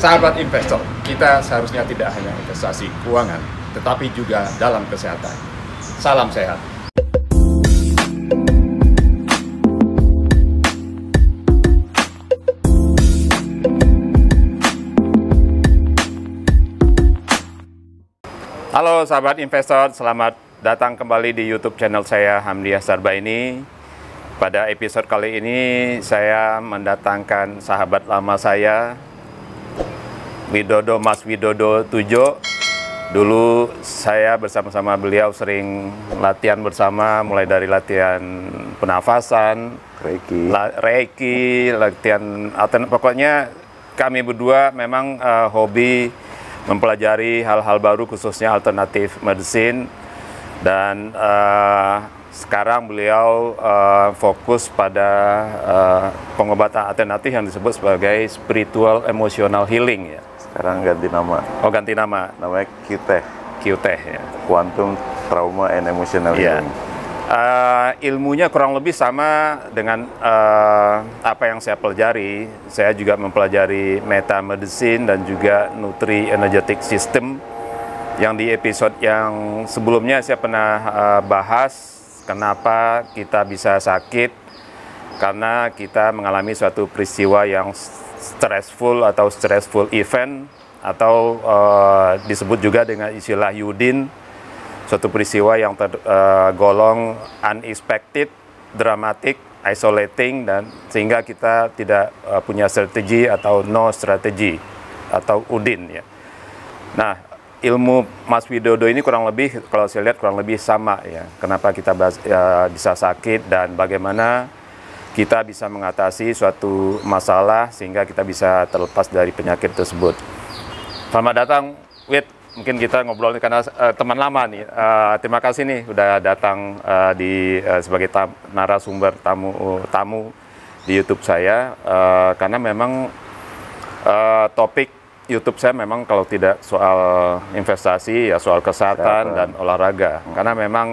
Sahabat investor, kita seharusnya tidak hanya investasi keuangan, tetapi juga dalam kesehatan. Salam sehat. Halo sahabat investor, selamat datang kembali di YouTube channel saya, Hamdiah Sarbaini. Pada episode kali ini saya mendatangkan sahabat lama saya, Mas Widodo Tujo. Dulu saya bersama-sama beliau sering latihan bersama, mulai dari latihan pernafasan, reiki, latihan alternatif. Pokoknya kami berdua memang hobi mempelajari hal-hal baru, khususnya alternatif medicine. Dan sekarang beliau fokus pada pengobatan alternatif yang disebut sebagai spiritual emotional healing ya. Sekarang ganti nama. Oh, ganti nama. Namanya QTEH. QTEH ya. Quantum Trauma and Emotional Healing. Ilmunya kurang lebih sama dengan apa yang saya pelajari. Saya juga mempelajari meta medicine dan juga nutri energetic system, yang di episode yang sebelumnya saya pernah bahas kenapa kita bisa sakit karena kita mengalami suatu peristiwa yang stressful atau stressful event, atau disebut juga dengan istilah Yudin, suatu peristiwa yang tergolong unexpected, dramatic, isolating, dan sehingga kita tidak punya strategi atau no strategi atau Udin ya. Nah, ilmu Mas Widodo ini kurang lebih, kalau saya lihat kurang lebih sama ya. Kenapa kita bisa sakit dan bagaimana kita bisa mengatasi suatu masalah sehingga kita bisa terlepas dari penyakit tersebut. Selamat datang, Wid. Mungkin kita ngobrol karena teman lama nih. Terima kasih nih udah datang sebagai narasumber tamu di YouTube saya. Karena memang topik YouTube saya memang kalau tidak soal investasi ya soal kesehatan dan olahraga. Karena memang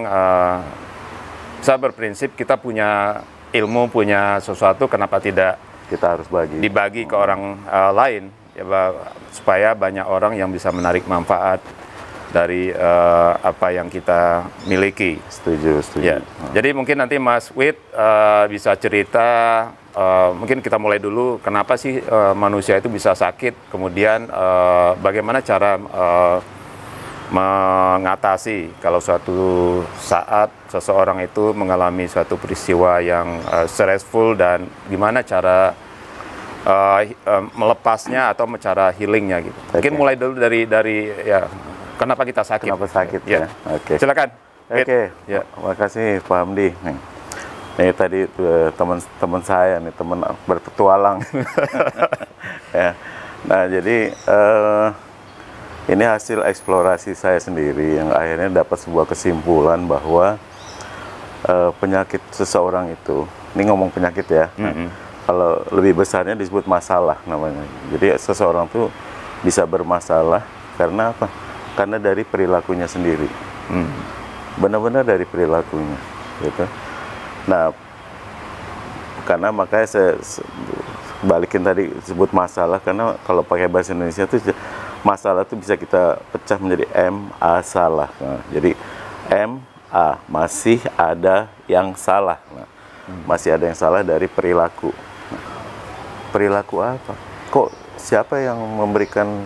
saya berprinsip kita punya ilmu, punya sesuatu, kenapa tidak kita harus dibagi ke orang lain ya, supaya banyak orang yang bisa menarik manfaat dari apa yang kita miliki. Setuju. Ya. Jadi mungkin nanti Mas Wid bisa cerita, mungkin kita mulai dulu kenapa sih manusia itu bisa sakit, kemudian bagaimana cara mengatasi kalau suatu saat seseorang itu mengalami suatu peristiwa yang stressful, dan gimana cara melepasnya atau cara healingnya gitu. Mungkin mulai dulu dari ya kenapa kita sakit. Kenapa sakit ya? Oke. Silakan. Oke. Ya. Makasih Pak Hamdi. Nih tadi teman saya nih, teman berpetualang. Ya. Nah, jadi ini hasil eksplorasi saya sendiri yang akhirnya dapat sebuah kesimpulan bahwa penyakit seseorang itu, ini ngomong penyakit ya, kalau lebih besarnya disebut masalah namanya. Jadi seseorang tuh bisa bermasalah karena apa? Karena dari perilakunya sendiri, benar-benar dari perilakunya, gitu. Nah, karena makanya saya balikin tadi sebut masalah, karena kalau pakai bahasa Indonesia tuh masalah itu bisa kita pecah menjadi masalah. Nah, jadi masih ada yang salah. Nah, masih ada yang salah dari perilaku. Nah, perilaku apa? Kok siapa yang memberikan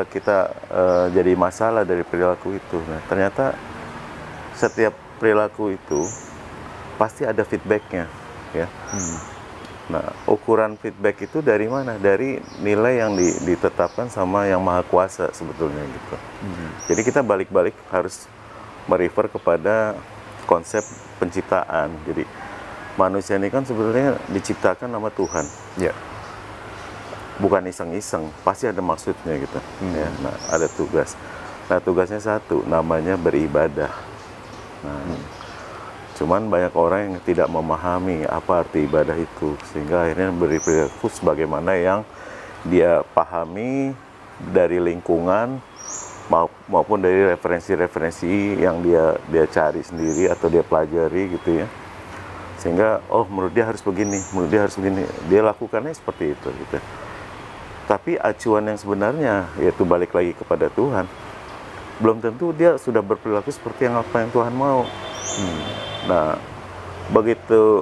kita jadi masalah dari perilaku itu? Nah, ternyata setiap perilaku itu pasti ada feedbacknya, ya. Nah, ukuran feedback itu dari mana? Dari nilai yang ditetapkan sama Yang Maha Kuasa sebetulnya gitu. Jadi kita balik-balik harus merefer kepada konsep penciptaan. Jadi manusia ini kan sebetulnya diciptakan sama Tuhan. Ya. Bukan iseng-iseng, pasti ada maksudnya gitu. Ya, nah, ada tugas. Nah, tugasnya satu, namanya beribadah. Nah, cuman banyak orang yang tidak memahami apa arti ibadah itu, sehingga akhirnya berperilaku sebagaimana yang dia pahami dari lingkungan maupun dari referensi-referensi yang dia cari sendiri atau dia pelajari gitu ya. Sehingga menurut dia harus begini, dia lakukannya seperti itu gitu. Tapi acuan yang sebenarnya, yaitu balik lagi kepada Tuhan, belum tentu dia sudah berperilaku seperti apa yang Tuhan mau. Nah, begitu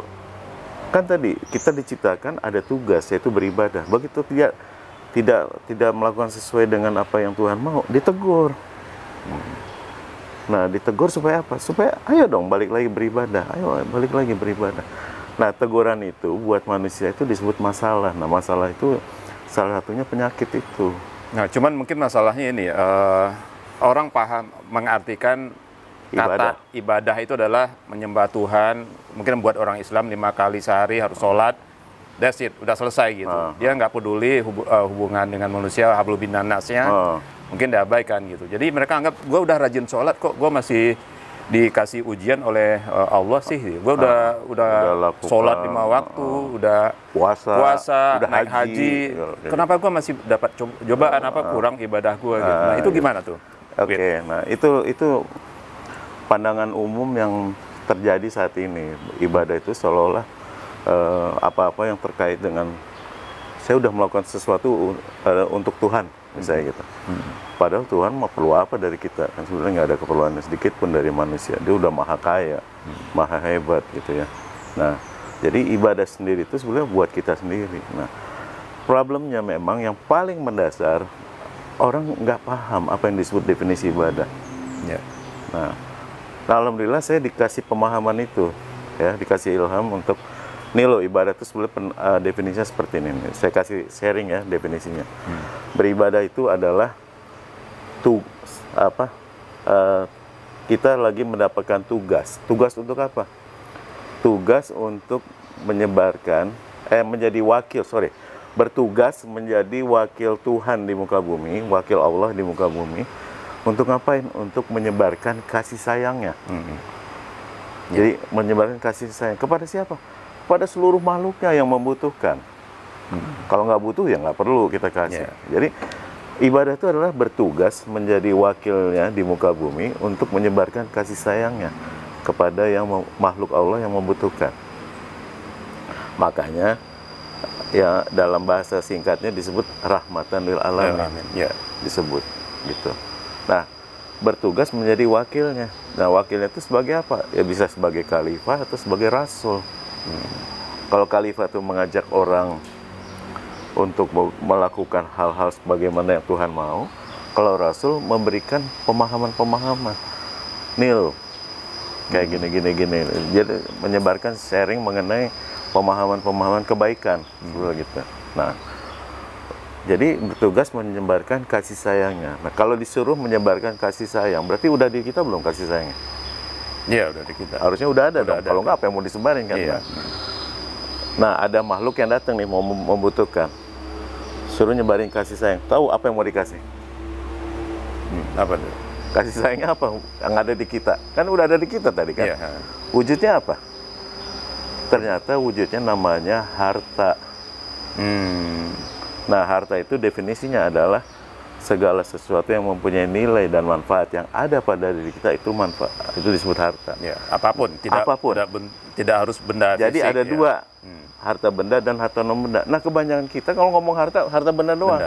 kan tadi kita diciptakan ada tugas, yaitu beribadah. Begitu tidak melakukan sesuai dengan apa yang Tuhan mau, ditegur. Nah, ditegur supaya apa? Supaya ayo dong balik lagi beribadah. Ayo balik lagi beribadah. Nah, teguran itu buat manusia itu disebut masalah. Nah, masalah itu salah satunya penyakit itu. Nah, cuman mungkin masalahnya ini, orang paham mengartikan kata ibadah itu adalah menyembah Tuhan. Mungkin buat orang Islam 5 kali sehari harus sholat, that's it, udah selesai gitu. Dia nggak peduli hubungan dengan manusia, hablum minan nasnya, mungkin diabaikan gitu. Jadi mereka anggap gue udah rajin sholat kok, gue masih dikasih ujian oleh Allah sih. Gue udah sholat 5 waktu, udah puasa udah naik haji. Kenapa gue masih dapat cobaan apa kurang ibadah gue gitu. Nah, itu gimana tuh? Oke, nah itu pandangan umum yang terjadi saat ini. Ibadah itu seolah-olah apa-apa yang terkait dengan saya udah melakukan sesuatu untuk Tuhan, misalnya gitu. Padahal Tuhan mau perlu apa dari kita? Kan sebenarnya nggak ada keperluannya sedikit pun dari manusia. Dia udah maha kaya, maha hebat gitu ya. Nah, jadi ibadah sendiri itu sebenarnya buat kita sendiri. Nah, problemnya memang yang paling mendasar, orang nggak paham apa yang disebut definisi ibadah. Ya. Nah, alhamdulillah saya dikasih pemahaman itu, ya, dikasih ilham untuk nih loh, ibadah itu sebenarnya definisinya seperti ini. Saya kasih sharing ya definisinya. Beribadah itu adalah kita lagi mendapatkan tugas. Tugas untuk apa? Tugas untuk menyebarkan, bertugas menjadi wakil Tuhan di muka bumi, wakil Allah di muka bumi. Untuk ngapain? Untuk menyebarkan kasih sayangnya. Jadi menyebarkan kasih sayang kepada siapa? Pada seluruh makhluknya yang membutuhkan. Kalau nggak butuh ya nggak perlu kita kasih. Jadi ibadah itu adalah bertugas menjadi wakilnya di muka bumi untuk menyebarkan kasih sayangnya kepada yang makhluk Allah yang membutuhkan. Makanya ya dalam bahasa singkatnya disebut rahmatan lil alamin. Ya, disebut gitu. Nah, bertugas menjadi wakilnya. Nah, wakilnya itu sebagai apa? Ya bisa sebagai khalifah atau sebagai rasul. Kalau khalifah itu mengajak orang untuk melakukan hal-hal sebagaimana yang Tuhan mau, kalau rasul memberikan pemahaman-pemahaman. Nih loh, kayak gini. Jadi menyebarkan sharing mengenai pemahaman-pemahaman kebaikan, seperti gitu. Nah, jadi bertugas menyebarkan kasih sayangnya. Nah, kalau disuruh menyebarkan kasih sayang, berarti udah di kita belum kasih sayangnya? Iya, udah di kita. Harusnya udah ada dong. Kalau nggak, apa yang mau disebarin kan? Iya. Nah, ada makhluk yang datang nih mau membutuhkan, suruh nyebarin kasih sayang. Tahu apa yang mau dikasih? Apa tuh? Kasih sayangnya apa? Yang ada di kita. Kan udah ada di kita tadi kan? Iya. Wujudnya apa? Ternyata wujudnya namanya harta. Nah, harta itu definisinya adalah segala sesuatu yang mempunyai nilai dan manfaat yang ada pada diri kita, itu manfaat, itu disebut harta. Ya, apapun, tidak harus benda fisik. Jadi ada dua, harta benda dan harta non benda. Nah, kebanyakan kita kalau ngomong harta benda doang.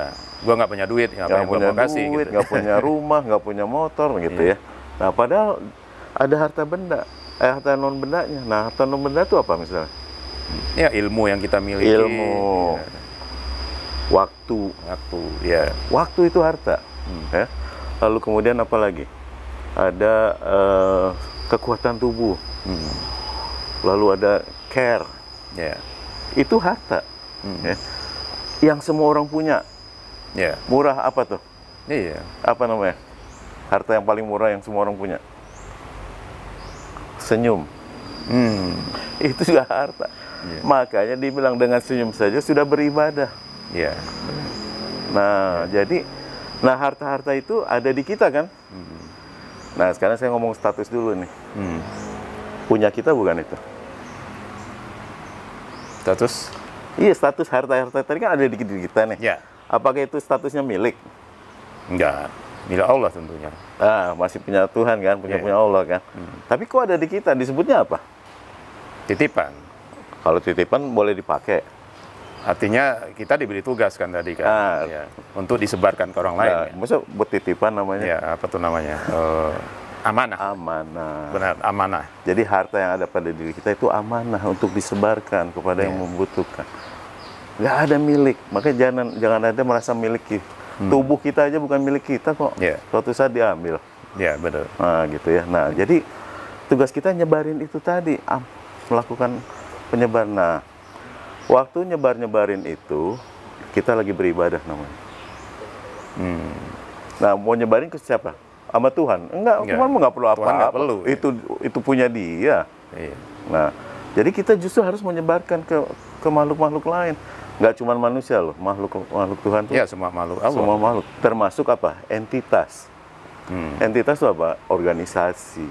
Gua nggak punya duit, nggak punya duit, nggak punya rumah, nggak punya motor, gitu ya. Nah, padahal ada harta benda, harta non bendanya. Nah, harta non benda itu apa misalnya? Ya, ilmu yang kita miliki. Ilmu. Waktu, ya. Waktu itu harta. Ya. Lalu kemudian apa lagi? Ada kekuatan tubuh. Lalu ada care. Ya. Itu harta. Ya. Yang semua orang punya. Ya. Murah apa tuh? Iya. Apa namanya? Harta yang paling murah yang semua orang punya. Senyum. Itu juga harta. Ya. Makanya dibilang dengan senyum saja sudah beribadah. Ya. Nah, jadi, harta-harta itu ada di kita kan? Nah, sekarang saya ngomong status dulu nih. Punya kita bukan itu? Status? Iya, status harta-harta tadi kan ada di kita nih. Ya. Apakah itu statusnya milik? Enggak, milik Allah tentunya. Ah, masih punya Tuhan kan, punya Allah kan. Tapi kok ada di kita, disebutnya apa? Titipan. Kalau titipan boleh dipakai. Artinya kita diberi tugas kan tadi kan, ya, untuk disebarkan ke orang lain. Ya. Maksudnya buat titipan namanya? Ya, apa tuh namanya? Amanah. Amanah. Benar, amanah. Jadi harta yang ada pada diri kita itu amanah untuk disebarkan kepada yang membutuhkan. Nggak ada milik, makanya jangan ada merasa milik. Tubuh kita aja bukan milik kita kok. Suatu saat diambil. Ya, betul. Nah, gitu ya. Nah, jadi tugas kita nyebarin itu tadi, melakukan penyebaran. Nah, waktu nyebarin itu, kita lagi beribadah namanya. Nah, mau nyebarin ke siapa? Sama Tuhan? Enggak. Tuhan nggak perlu apa-apa. Itu punya dia. Iya. Nah, jadi kita justru harus menyebarkan ke makhluk-makhluk lain. Nggak cuma manusia loh, makhluk Tuhan tuh. Ya, semua makhluk Allah. Semua makhluk. Termasuk apa? Entitas. Entitas itu apa? Organisasi,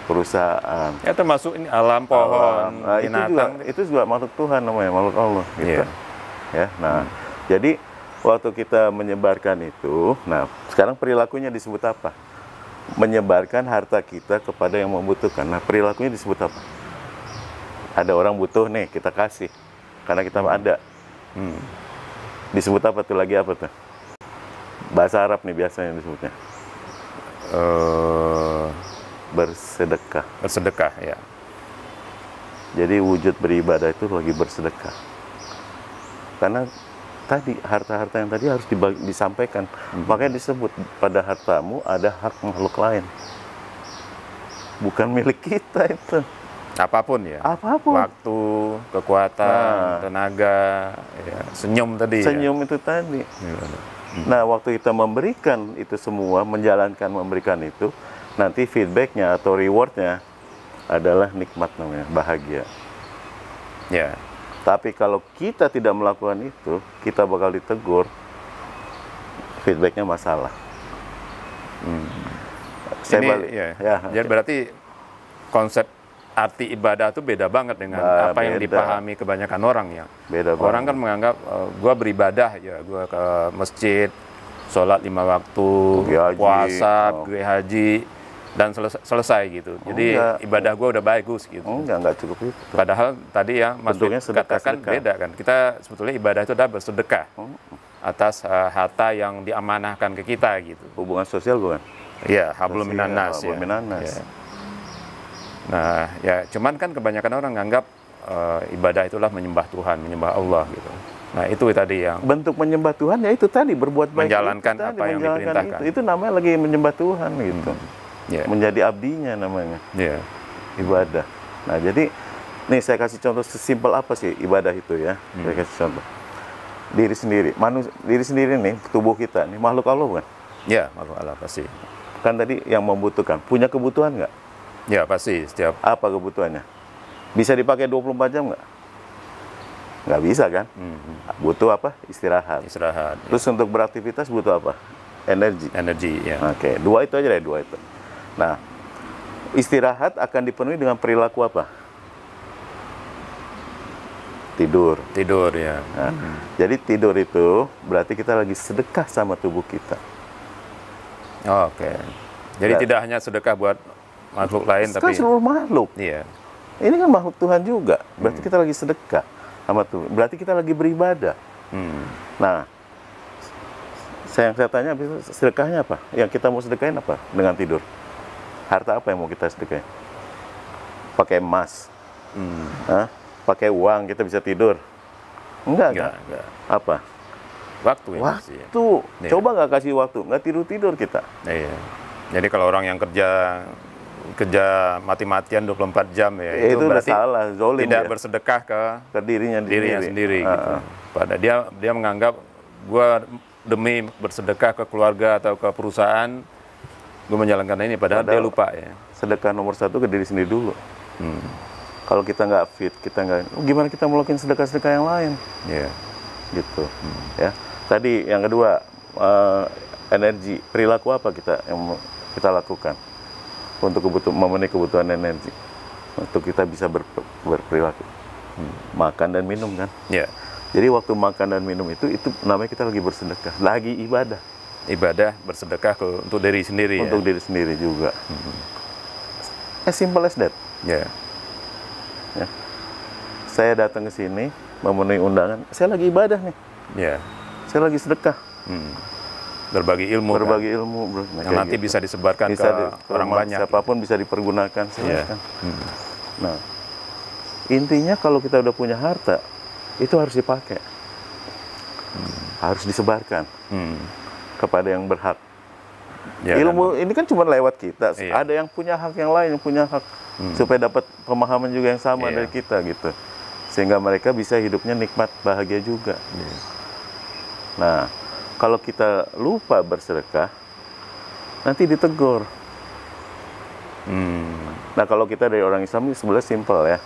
perusahaan. Ya, termasuk ini alam, pohon, binatang. Itu juga makhluk Tuhan namanya, makhluk Allah. Gitu. Ya, nah, jadi waktu kita menyebarkan itu, nah sekarang perilakunya disebut apa? Menyebarkan harta kita kepada yang membutuhkan. Nah, perilakunya disebut apa? Ada orang butuh nih, kita kasih. Karena kita ada. Disebut apa tuh lagi apa tuh? Bahasa Arab nih biasanya disebutnya. Bersedekah. Bersedekah, ya. Jadi wujud beribadah itu lagi bersedekah. Karena tadi harta-harta yang tadi harus disampaikan. Makanya disebut pada hartamu ada hak makhluk lain. Bukan milik kita itu. Apapun ya. Apapun. Waktu, kekuatan, tenaga, ya, senyum tadi. Senyum itu tadi. Nah, waktu kita memberikan itu semua, memberikan itu, nanti feedbacknya atau rewardnya adalah nikmat namanya, bahagia. Ya. Tapi kalau kita tidak melakukan itu, kita bakal ditegur, feedbacknya masalah. Saya balik. Ya. Jadi berarti konsep arti ibadah itu beda banget dengan apa yang dipahami kebanyakan orang ya. Beda orang kan menganggap gua beribadah ya, gua ke masjid, sholat 5 waktu, puasa, pergi haji, dan selesai gitu. Jadi ibadah gua udah bagus gitu. Enggak cukup itu. Padahal tadi ya Mas katakan beda kan. Kita sebetulnya ibadah itu adalah bersedekah atas harta yang diamanahkan ke kita gitu. Hubungan sosial bukan? Iya, hablum minan nas ya. Nah, ya cuman kan kebanyakan orang nganggap ibadah itulah menyembah Tuhan, menyembah Allah gitu. Nah, itu tadi yang bentuk menyembah Tuhan ya itu tadi, berbuat baik, menjalankan apa yang diperintahkan. Itu namanya lagi menyembah Tuhan gitu. Menjadi abdinya namanya. Ibadah. Nah, jadi nih saya kasih contoh sesimpel apa sih ibadah itu ya. Saya kasih contoh. Diri sendiri, diri sendiri nih, tubuh kita nih makhluk Allah bukan? Ya, makhluk Allah pasti. Kan tadi yang membutuhkan, punya kebutuhan nggak? Ya, pasti setiap. Apa kebutuhannya? Bisa dipakai 24 jam nggak? Nggak bisa kan? Butuh apa? Istirahat. Terus untuk beraktivitas butuh apa? Energi. Ya. Oke, dua itu aja deh, dua itu. Nah, istirahat akan dipenuhi dengan perilaku apa? Tidur ya. Nah, jadi tidur itu berarti kita lagi sedekah sama tubuh kita. Oke. Jadi tidak hanya sedekah buat makhluk lain, tapi seluruh makhluk. Iya. Ini kan makhluk Tuhan juga. Berarti kita lagi sedekah sama Tuhan. Berarti kita lagi beribadah. Nah, yang saya tanya, sedekahnya apa? Yang kita mau sedekahin apa dengan tidur? Harta apa yang mau kita sedekahin? Pakai emas? Pakai uang kita bisa tidur? Enggak. Apa? Waktu. Coba nggak kasih waktu, nggak tidur kita. Iya. Jadi kalau orang yang kerja mati-matian 24 jam ya, itu berarti salah, zolim tidak ya. Bersedekah ke dirinya sendiri gitu. Pada dia menganggap gua demi bersedekah ke keluarga atau ke perusahaan gua menjalankan ini, padahal dia lupa ya. Sedekah nomor 1 ke diri sendiri dulu. Kalau kita nggak fit, gimana kita melakukan sedekah-sedekah yang lain? Gitu. Ya. Tadi yang kedua, energi, perilaku apa yang kita lakukan untuk memenuhi kebutuhan energi, untuk kita bisa berperilaku. Makan dan minum kan. Jadi waktu makan dan minum itu namanya kita lagi bersedekah, lagi ibadah. Ibadah bersedekah untuk diri sendiri. Untuk diri sendiri juga. As simple as that. Ya. Saya datang ke sini, memenuhi undangan. Saya lagi ibadah nih, Ya. saya lagi sedekah, Berbagi ilmu. berbagi ilmu, bro. Nah, Yang kayak nanti gitu. bisa disebarkan Bisa ke orang banyak. siapapun bisa dipergunakan, Iya. silakan. Nah, intinya kalau kita udah punya harta, itu harus dipakai, harus disebarkan kepada yang berhak. Ya, Ilmu ini kan cuma lewat kita. Iya. Ada yang punya hak yang lain, yang punya hak supaya dapat pemahaman juga yang sama Iya. dari kita gitu. Sehingga mereka bisa hidupnya nikmat, bahagia juga. Iya. Nah, kalau kita lupa bersedekah, nanti ditegur. Nah, kalau kita dari orang Islam ini sebenarnya simpel ya.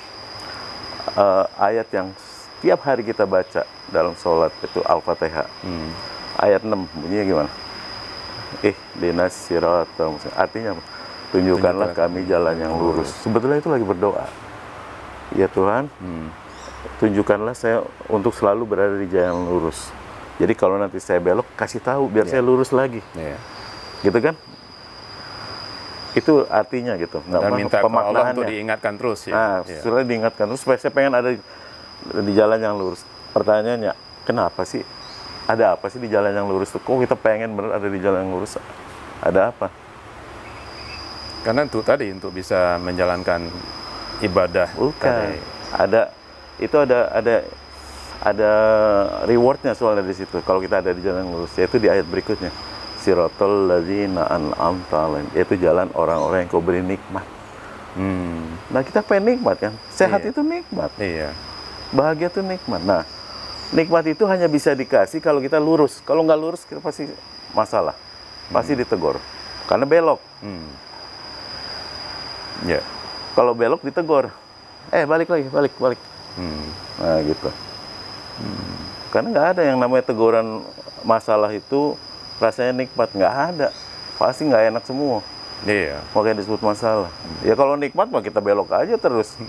Ayat yang setiap hari kita baca dalam sholat itu Al-Fatihah. Ayat 6, bunyinya gimana? Ihdinas siratal mustaqim. Artinya apa? Tunjukkanlah kami jalan yang lurus. Sebetulnya itu lagi berdoa. Ya Tuhan, tunjukkanlah saya untuk selalu berada di jalan yang lurus. Jadi kalau nanti saya belok, kasih tahu biar saya lurus lagi. Iya. Gitu kan? Itu artinya gitu. Dan minta ke Allah untuk pemaknaannya. diingatkan terus ya. Nah, Iya. sebenarnya diingatkan terus supaya saya pengen ada di jalan yang lurus. Pertanyaannya, kenapa sih? Ada apa sih di jalan yang lurus? Kok kita pengen bener ada di jalan yang lurus? Ada apa? Karena untuk bisa menjalankan ibadah Bukan. tadi. Ada rewardnya soalnya di situ. Kalau kita ada di jalan yang lurus, yaitu di ayat berikutnya. Siratal ladzina an'amta alaihim, yaitu jalan orang-orang yang kau beri nikmat. Nah, kita pengen nikmat kan? Sehat Iya. itu nikmat. Iya. Bahagia itu nikmat. Nah, nikmat itu hanya bisa dikasih kalau kita lurus. Kalau nggak lurus, kita pasti masalah. Pasti ditegur. Karena belok. Ya. Kalau belok ditegur. Balik lagi, balik. Nah, gitu. Karena nggak ada yang namanya teguran masalah itu rasanya nikmat. Nggak ada. Pasti nggak enak semua. Iya. Makanya disebut masalah. Ya kalau nikmat mah kita belok aja terus.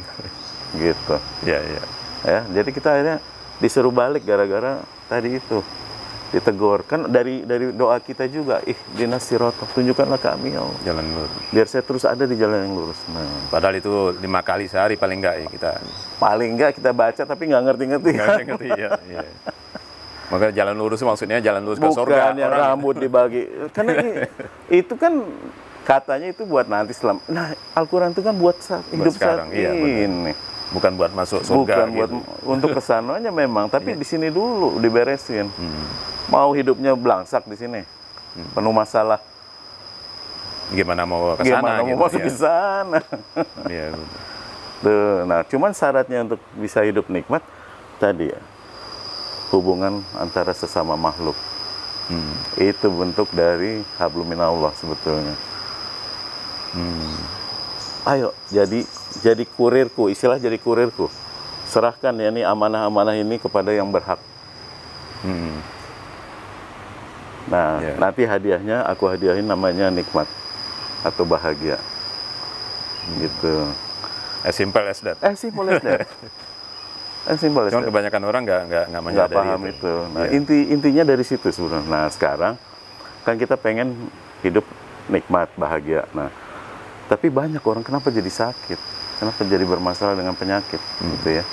Gitu. Iya, iya. Ya, jadi kita akhirnya disuruh balik gara-gara tadi itu ditegur. Kan dari doa kita juga, ihdinas siratal, tunjukkanlah kami ya Allah, Jalan lurus. biar saya terus ada di jalan yang lurus. Nah, Padahal itu 5 kali sehari paling enggak ya kita. paling enggak kita baca tapi nggak ngerti-ngerti. Nggak ngerti ya. Iya. Maka jalan lurus maksudnya jalan lurus ke Bukan surga. yang rambut dibagi. Karena itu kan katanya itu buat nanti selam. Nah, Al-Quran itu kan buat hidup sekarang, saat iya, benar. ini. Bukan buat masuk surga. Bukan buat gitu. untuk kesananya memang, tapi di sini dulu diberesin. Mau hidupnya belangsak di sini, penuh masalah. Gimana mau ke sana Gimana mau gitu, masuk ya. ke sana? Iya. Tuh, nah, cuman syaratnya untuk bisa hidup nikmat tadi ya, hubungan antara sesama makhluk. Itu bentuk dari hablum minallah sebetulnya. Ayo, jadi kurirku, istilah jadi kurirku. Serahkan ya ini amanah-amanah ini kepada yang berhak. Nah, Ya. nanti hadiahnya aku hadiahin namanya nikmat atau bahagia. Gitu. As simple as that. Simple as that. Simple as Cuman that. kebanyakan orang nggak Nggak menyadari paham itu. Nah, Iya. intinya dari situ sebenarnya. Nah, sekarang kan kita pengen hidup nikmat, bahagia. Nah, tapi banyak orang kenapa jadi sakit? Kenapa jadi bermasalah dengan penyakit? Gitu ya.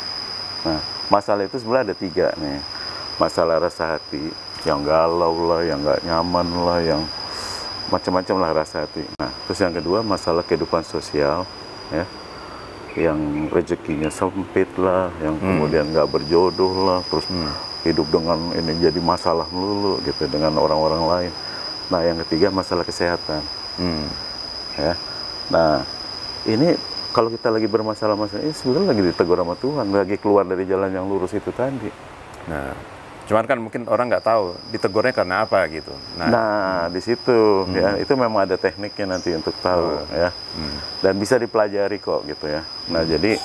Nah, masalah itu sebenarnya ada 3 nih. Masalah rasa hati, yang galau lah, yang nggak nyaman lah, yang macam-macam lah rasa hati. Nah, terus yang kedua masalah kehidupan sosial, ya, yang rezekinya sempit lah, yang kemudian nggak berjodoh lah, terus hidup dengan ini jadi masalah melulu gitu dengan orang-orang lain. Nah, yang ketiga masalah kesehatan, ya. Nah, ini kalau kita lagi bermasalah-masalah ini sebenarnya lagi ditegur sama Tuhan, lagi keluar dari jalan yang lurus itu tadi. Nah, cuman kan mungkin orang nggak tahu ditegurnya karena apa gitu. Nah, di situ ya, itu memang ada tekniknya nanti untuk tahu ya. Dan bisa dipelajari kok gitu ya. Nah, jadi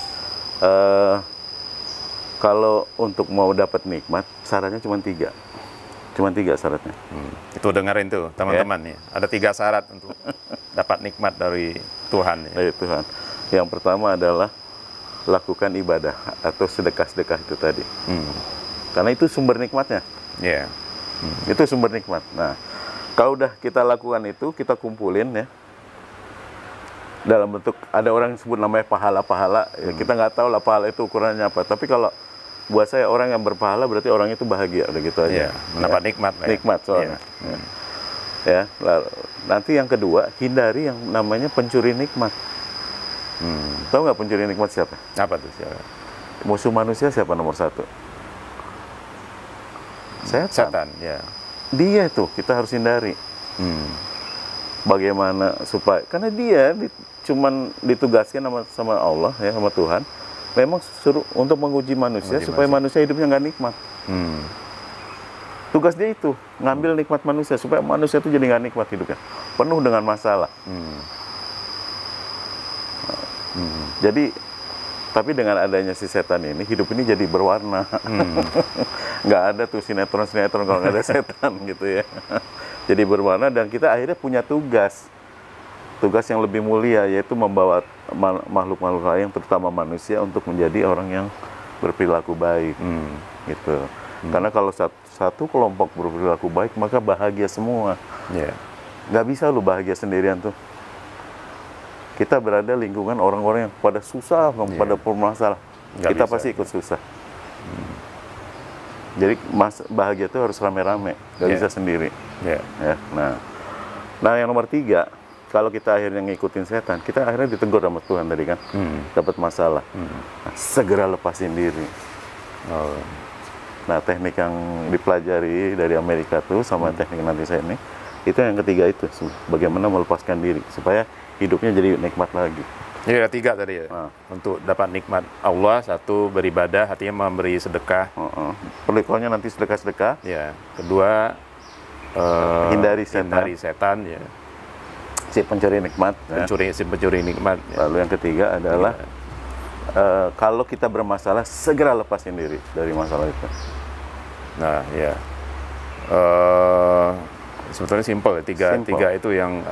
kalau untuk mau dapat nikmat, syaratnya cuma 3. Cuma 3 syaratnya. Itu dengerin tuh teman-teman ya. Ada 3 syarat untuk dapat nikmat dari Tuhan. Ya. Dari Tuhan. Yang pertama adalah lakukan ibadah atau sedekah-sedekah itu tadi. Karena itu sumber nikmatnya. Yeah. Itu sumber nikmat. Nah, kalau udah kita lakukan itu, kita kumpulin ya. Dalam bentuk, ada orang yang sebut namanya pahala-pahala. Ya, kita nggak tahu lah pahala itu ukurannya apa. Tapi kalau buat saya orang yang berpahala berarti orang itu bahagia, udah gitu aja. Iya, mendapat nikmat lah ya. Nikmat soalnya. Ya, nanti yang kedua, hindari yang namanya pencuri nikmat. Tahu nggak pencuri nikmat siapa? Apa tuh siapa? Musuh manusia siapa nomor satu? Setan, ya. Dia tuh kita harus hindari. Bagaimana supaya, karena dia cuman ditugaskan sama Allah ya, sama Tuhan, memang suruh untuk menguji manusia supaya manusia hidupnya nggak nikmat. Tugas dia itu ngambil nikmat manusia supaya manusia itu jadi nggak nikmat hidupnya, penuh dengan masalah. Jadi tapi dengan adanya si setan ini, hidup ini jadi berwarna. Nggak ada tuh sinetron-sinetron kalau nggak ada setan gitu ya. Jadi berwarna, dan kita akhirnya punya tugas yang lebih mulia, yaitu membawa makhluk-makhluk lain, terutama manusia, untuk menjadi orang yang berperilaku baik. Gitu. Karena kalau satu kelompok berperilaku baik, maka bahagia semua. Nggak bisa lu bahagia sendirian tuh. Kita berada lingkungan orang-orang yang pada susah, pada bermasalah. Kita bisa, pasti ikut susah. Jadi bahagia itu harus rame-rame, nggak bisa sendiri. Ya. Nah yang nomor 3, kalau kita akhirnya ngikutin setan, kita akhirnya ditegur sama Tuhan tadi kan, dapat masalah. Nah, segera lepasin diri. Nah teknik yang dipelajari dari Amerika tuh sama teknik nanti saya ini, itu yang ketiga itu, bagaimana melepaskan diri supaya hidupnya jadi nikmat lagi. Jadi ada 3 tadi ya. Untuk dapat nikmat Allah, 1 beribadah, artinya memberi sedekah. Perlikolnya nanti sedekah-sedekah. Ya. Kedua, hindari setan ya. Si pencuri nikmat. Si pencuri nikmat. Ya. Lalu yang ketiga adalah kalau kita bermasalah, segera lepasin diri dari masalah itu. Nah, ya. Sebetulnya simpel ya. Tiga itu yang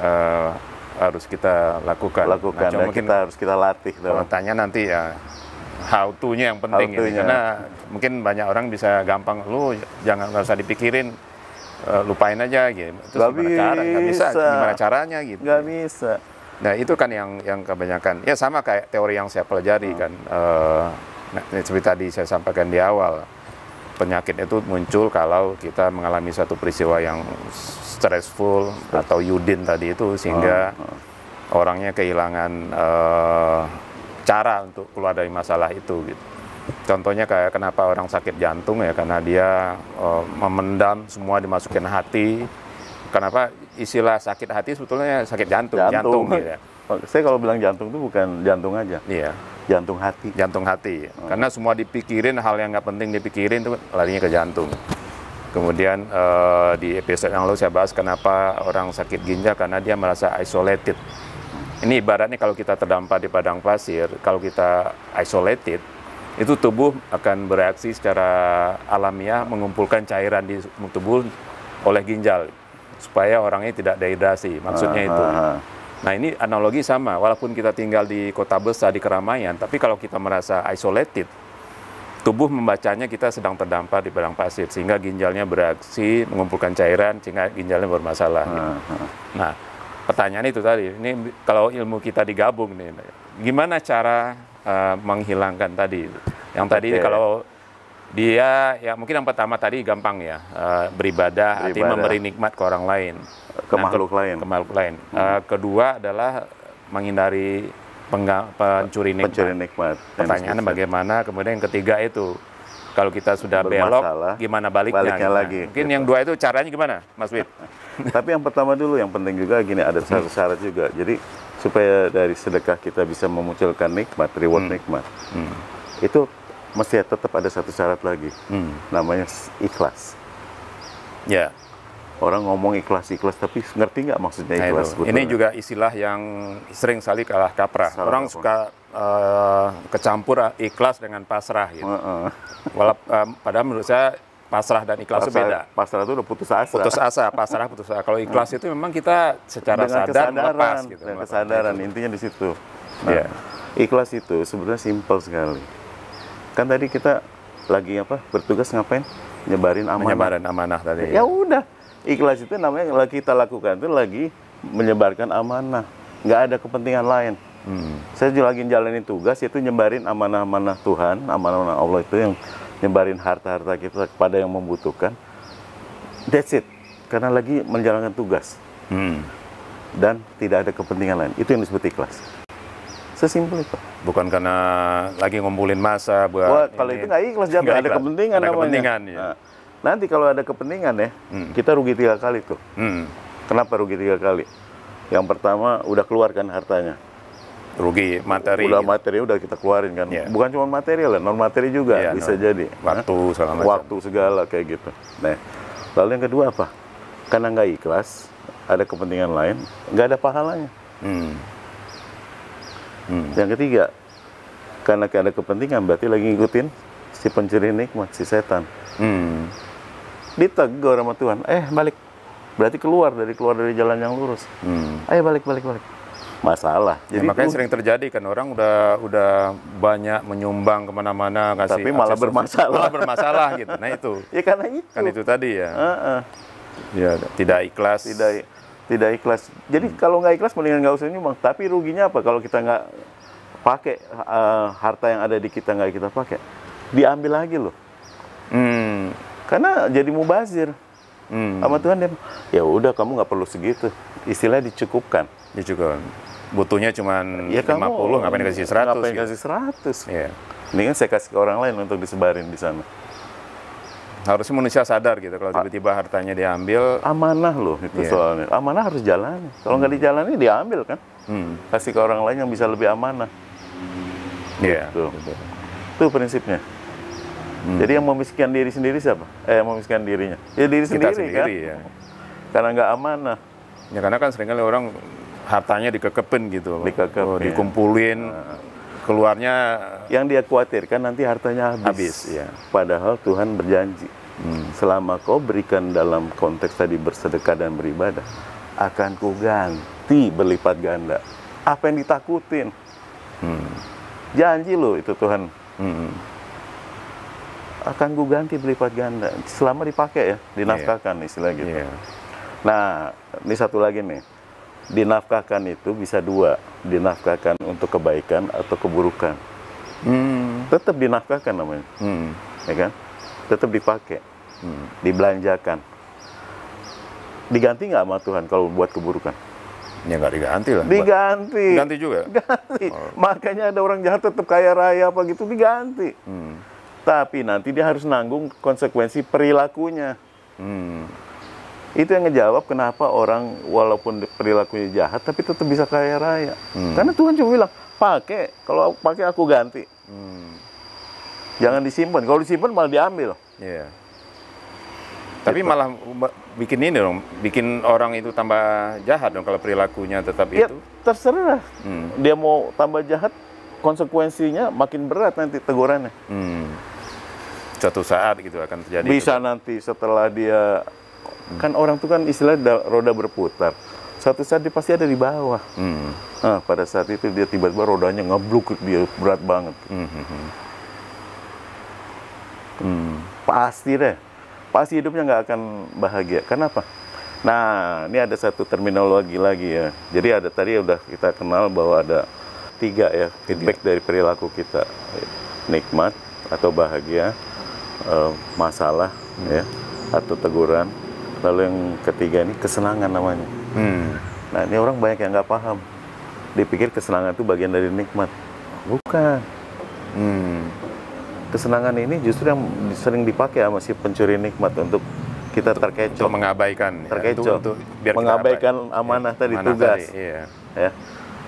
harus kita lakukan. Nah, dan mungkin harus kita latih. Kalau tanya nanti ya how to-nya yang penting ya. Karena mungkin banyak orang bisa gampang, lu jangan, nggak usah dipikirin, lupain aja gitu. Terus nggak bisa, gimana caranya gitu. Nggak bisa. Nah itu kan yang kebanyakan, ya sama kayak teori yang saya pelajari kan. Seperti tadi saya sampaikan di awal, penyakit itu muncul kalau kita mengalami satu peristiwa yang stressful atau yudin tadi itu, sehingga orangnya kehilangan cara untuk keluar dari masalah itu gitu. Contohnya kayak kenapa orang sakit jantung ya, karena dia memendam semua, dimasukin hati. Kenapa istilah sakit hati sebetulnya sakit jantung gitu ya. Saya kalau bilang jantung itu bukan jantung aja. Iya. Jantung hati. Karena semua dipikirin, hal yang nggak penting dipikirin itu larinya ke jantung. Kemudian di episode yang lalu saya bahas kenapa orang sakit ginjal, karena dia merasa isolated. Ini ibaratnya kalau kita terdampar di padang pasir, kalau kita isolated, itu tubuh akan bereaksi secara alamiah mengumpulkan cairan di tubuh oleh ginjal supaya orangnya tidak dehidrasi. Maksudnya itu. Nah ini analogi sama, walaupun kita tinggal di kota besar, di keramaian, tapi kalau kita merasa isolated, tubuh membacanya kita sedang terdampar di padang pasir, sehingga ginjalnya bereaksi mengumpulkan cairan, sehingga ginjalnya bermasalah. Gitu. Nah, pertanyaan itu tadi, ini kalau ilmu kita digabung nih, gimana cara menghilangkan tadi? Yang tadi kalau dia, ya mungkin yang pertama tadi gampang ya, beribadah, artinya memberi nikmat ke orang lain. Ke makhluk lain. Kedua adalah menghindari pencuri nikmat. Pertanyaannya bagaimana? Kemudian yang ketiga itu, kalau kita sudah belok, gimana baliknya lagi. Mungkin yang 2 itu caranya gimana, Mas Wid? Tapi yang pertama dulu, yang penting juga gini, ada syarat juga. Jadi supaya dari sedekah kita bisa memunculkan nikmat, reward nikmat, itu mesti tetap ada satu syarat lagi, namanya ikhlas. Ya. Orang ngomong ikhlas, tapi ngerti nggak maksudnya ikhlas? Ini juga istilah yang sering sekali kalah kaprah. Orang suka kecampur ikhlas dengan pasrah gitu. Padahal menurut saya pasrah dan ikhlas itu beda. Pasrah itu udah putus asa. Pasrah putus asa. Kalau ikhlas itu memang kita secara sadar melepas gitu. Dengan kesadaran, intinya di situ. Nah, ikhlas itu sebenarnya simpel sekali. Kan tadi kita lagi bertugas ngapain? Menyebarin amanah tadi. Ya udah. Ikhlas itu namanya kita lakukan itu lagi menyebarkan amanah, nggak ada kepentingan lain. Saya juga lagi jalanin tugas, itu nyebarin amanah-amanah Tuhan, amanah-amanah Allah itu yang nyebarin harta-harta kita kepada yang membutuhkan. That's it. Karena lagi menjalankan tugas. Dan tidak ada kepentingan lain. Itu yang disebut ikhlas. Sesimpel itu. Bukan karena lagi ngumpulin masa buat Wah, kalau itu nggak ikhlas, jatuh. Ada kepentingan namanya. Kepentingan, ya. Nah, nanti kalau ada kepentingan ya, kita rugi 3 kali tuh. Kenapa rugi 3 kali? Yang pertama, udah keluarkan hartanya. Rugi materi. Udah materi udah kita keluarin kan. Yeah. Bukan cuma material, non materi juga bisa jadi. Waktu segala macam. Waktu segala kayak gitu. Nah, lalu yang kedua apa? Karena nggak ikhlas, ada kepentingan lain, nggak ada pahalanya. Yang ketiga, karena ada kepentingan, berarti lagi ngikutin si pencuri nikmat, si setan. Ditegur sama Tuhan, balik. Berarti keluar dari jalan yang lurus. Ayo balik. Masalah. Jadi makanya sering terjadi kan, orang udah banyak menyumbang kemana-mana, kasih tapi malah bermasalah gitu. Nah itu. Ya karena itu. Kan itu tadi ya. Ya tidak ikhlas. Tidak ikhlas. Jadi kalau nggak ikhlas mendingan nggak usah nyumbang. Tapi ruginya apa kalau kita nggak pakai harta yang ada di kita, nggak kita pakai, diambil lagi loh. Karena jadi mubazir. Sama Tuhan dia, ya udah kamu nggak perlu segitu. Istilahnya dicukupkan. Butuhnya cuma 50, ngapain kasih 100? Ngapain kasih 100? Iya. Mendingan saya kasih ke orang lain untuk disebarin di sana. Harusnya manusia sadar gitu, kalau tiba-tiba hartanya diambil. Amanah loh itu soalnya. Amanah harus jalani. Kalau nggak dijalani, diambil kan. Kasih ke orang lain yang bisa lebih amanah. Iya. Gitu. Itu prinsipnya. Jadi yang memiskinkan diri sendiri siapa? Yang memiskinkan dirinya? Ya diri sendiri kan. Ya. Karena nggak amanah. Ya karena kan seringkali orang hartanya dikekepin gitu. Dikumpulin. Keluarnya yang dia khawatirkan nanti hartanya habis. Ya. Padahal Tuhan berjanji, selama kau berikan dalam konteks tadi bersedekah dan beribadah, akan kuganti berlipat ganda. Apa yang ditakutin? Janji loh itu Tuhan. Akan kuganti berlipat ganda. Selama dipakai ya, dinafkahkan istilah gitu. Nah, ini satu lagi nih. Dinafkahkan itu bisa 2, dinafkahkan untuk kebaikan atau keburukan. Tetap dinafkahkan namanya, ya kan? Tetap dipakai, dibelanjakan. Diganti nggak sama Tuhan kalau buat keburukan? Ya nggak diganti lah. Diganti juga. Ganti. Makanya ada orang jahat tetap kaya raya apa gitu diganti. Tapi nanti dia harus nanggung konsekuensi perilakunya. Itu yang ngejawab kenapa orang walaupun perilakunya jahat tapi tetap bisa kaya raya. Karena Tuhan cuma bilang, pakai, kalau pakai aku ganti. Jangan disimpan. Kalau disimpan malah diambil. Iya. Tapi gitu. Malah bikin ini dong, bikin orang itu tambah jahat dong kalau perilakunya tetap ya, itu. Terserah. Dia mau tambah jahat, konsekuensinya makin berat nanti tegurannya. Suatu saat gitu akan terjadi. Bisa itu. Nanti setelah dia kan orang itu kan istilah roda berputar. Suatu saat dia pasti ada di bawah. Nah, pada saat itu dia tiba-tiba rodanya ngebluk, dia berat banget. Pasti deh. Pasti hidupnya nggak akan bahagia. Kenapa? Nah, ini ada satu terminologi lagi ya. Jadi ada tadi udah kita kenal bahwa ada 3 ya feedback dari perilaku kita. Nikmat atau bahagia, masalah ya atau teguran. Lalu yang ketiga ini kesenangan namanya. Nah ini orang banyak yang nggak paham. Dipikir kesenangan itu bagian dari nikmat. Bukan. Kesenangan ini justru yang sering dipakai sama si pencuri nikmat untuk kita terkecoh. Untuk mengabaikan. Terkecoh. Untuk biar mengabaikan amanah tadi, tugas. Tadi, iya. Ya.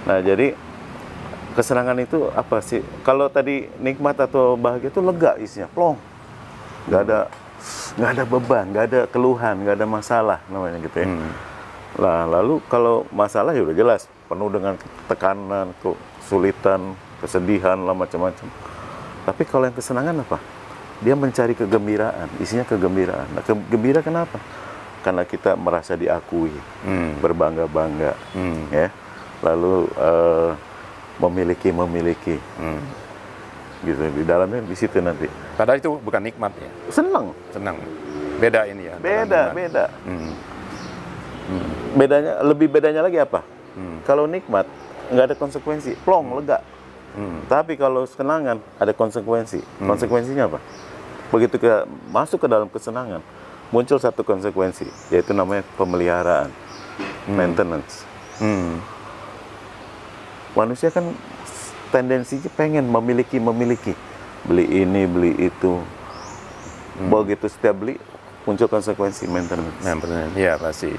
Nah jadi kesenangan itu apa sih? Kalau tadi nikmat atau bahagia itu lega isinya, plong. Nggak ada beban, nggak ada keluhan, nggak ada masalah namanya gitu ya. Nah, lalu kalau masalah ya udah jelas, penuh dengan tekanan, kesulitan, kesedihan, lah macam-macam. Tapi kalau yang kesenangan apa? Dia mencari kegembiraan, isinya kegembiraan. Nah, gembira kenapa? Karena kita merasa diakui, berbangga-bangga, ya. Lalu memiliki. Gitu di dalamnya di situ nanti. Padahal itu bukan nikmat ya. Senang. Beda ini ya. Beda. Bedanya lagi apa? Kalau nikmat nggak ada konsekuensi, plong, lega. Tapi kalau kesenangan ada konsekuensi. Konsekuensinya apa? Begitu masuk ke dalam kesenangan, muncul satu konsekuensi, yaitu namanya pemeliharaan, maintenance. Manusia kan tendensinya pengen memiliki, beli ini, beli itu. Begitu setiap beli, muncul konsekuensi maintenance. Iya pasti.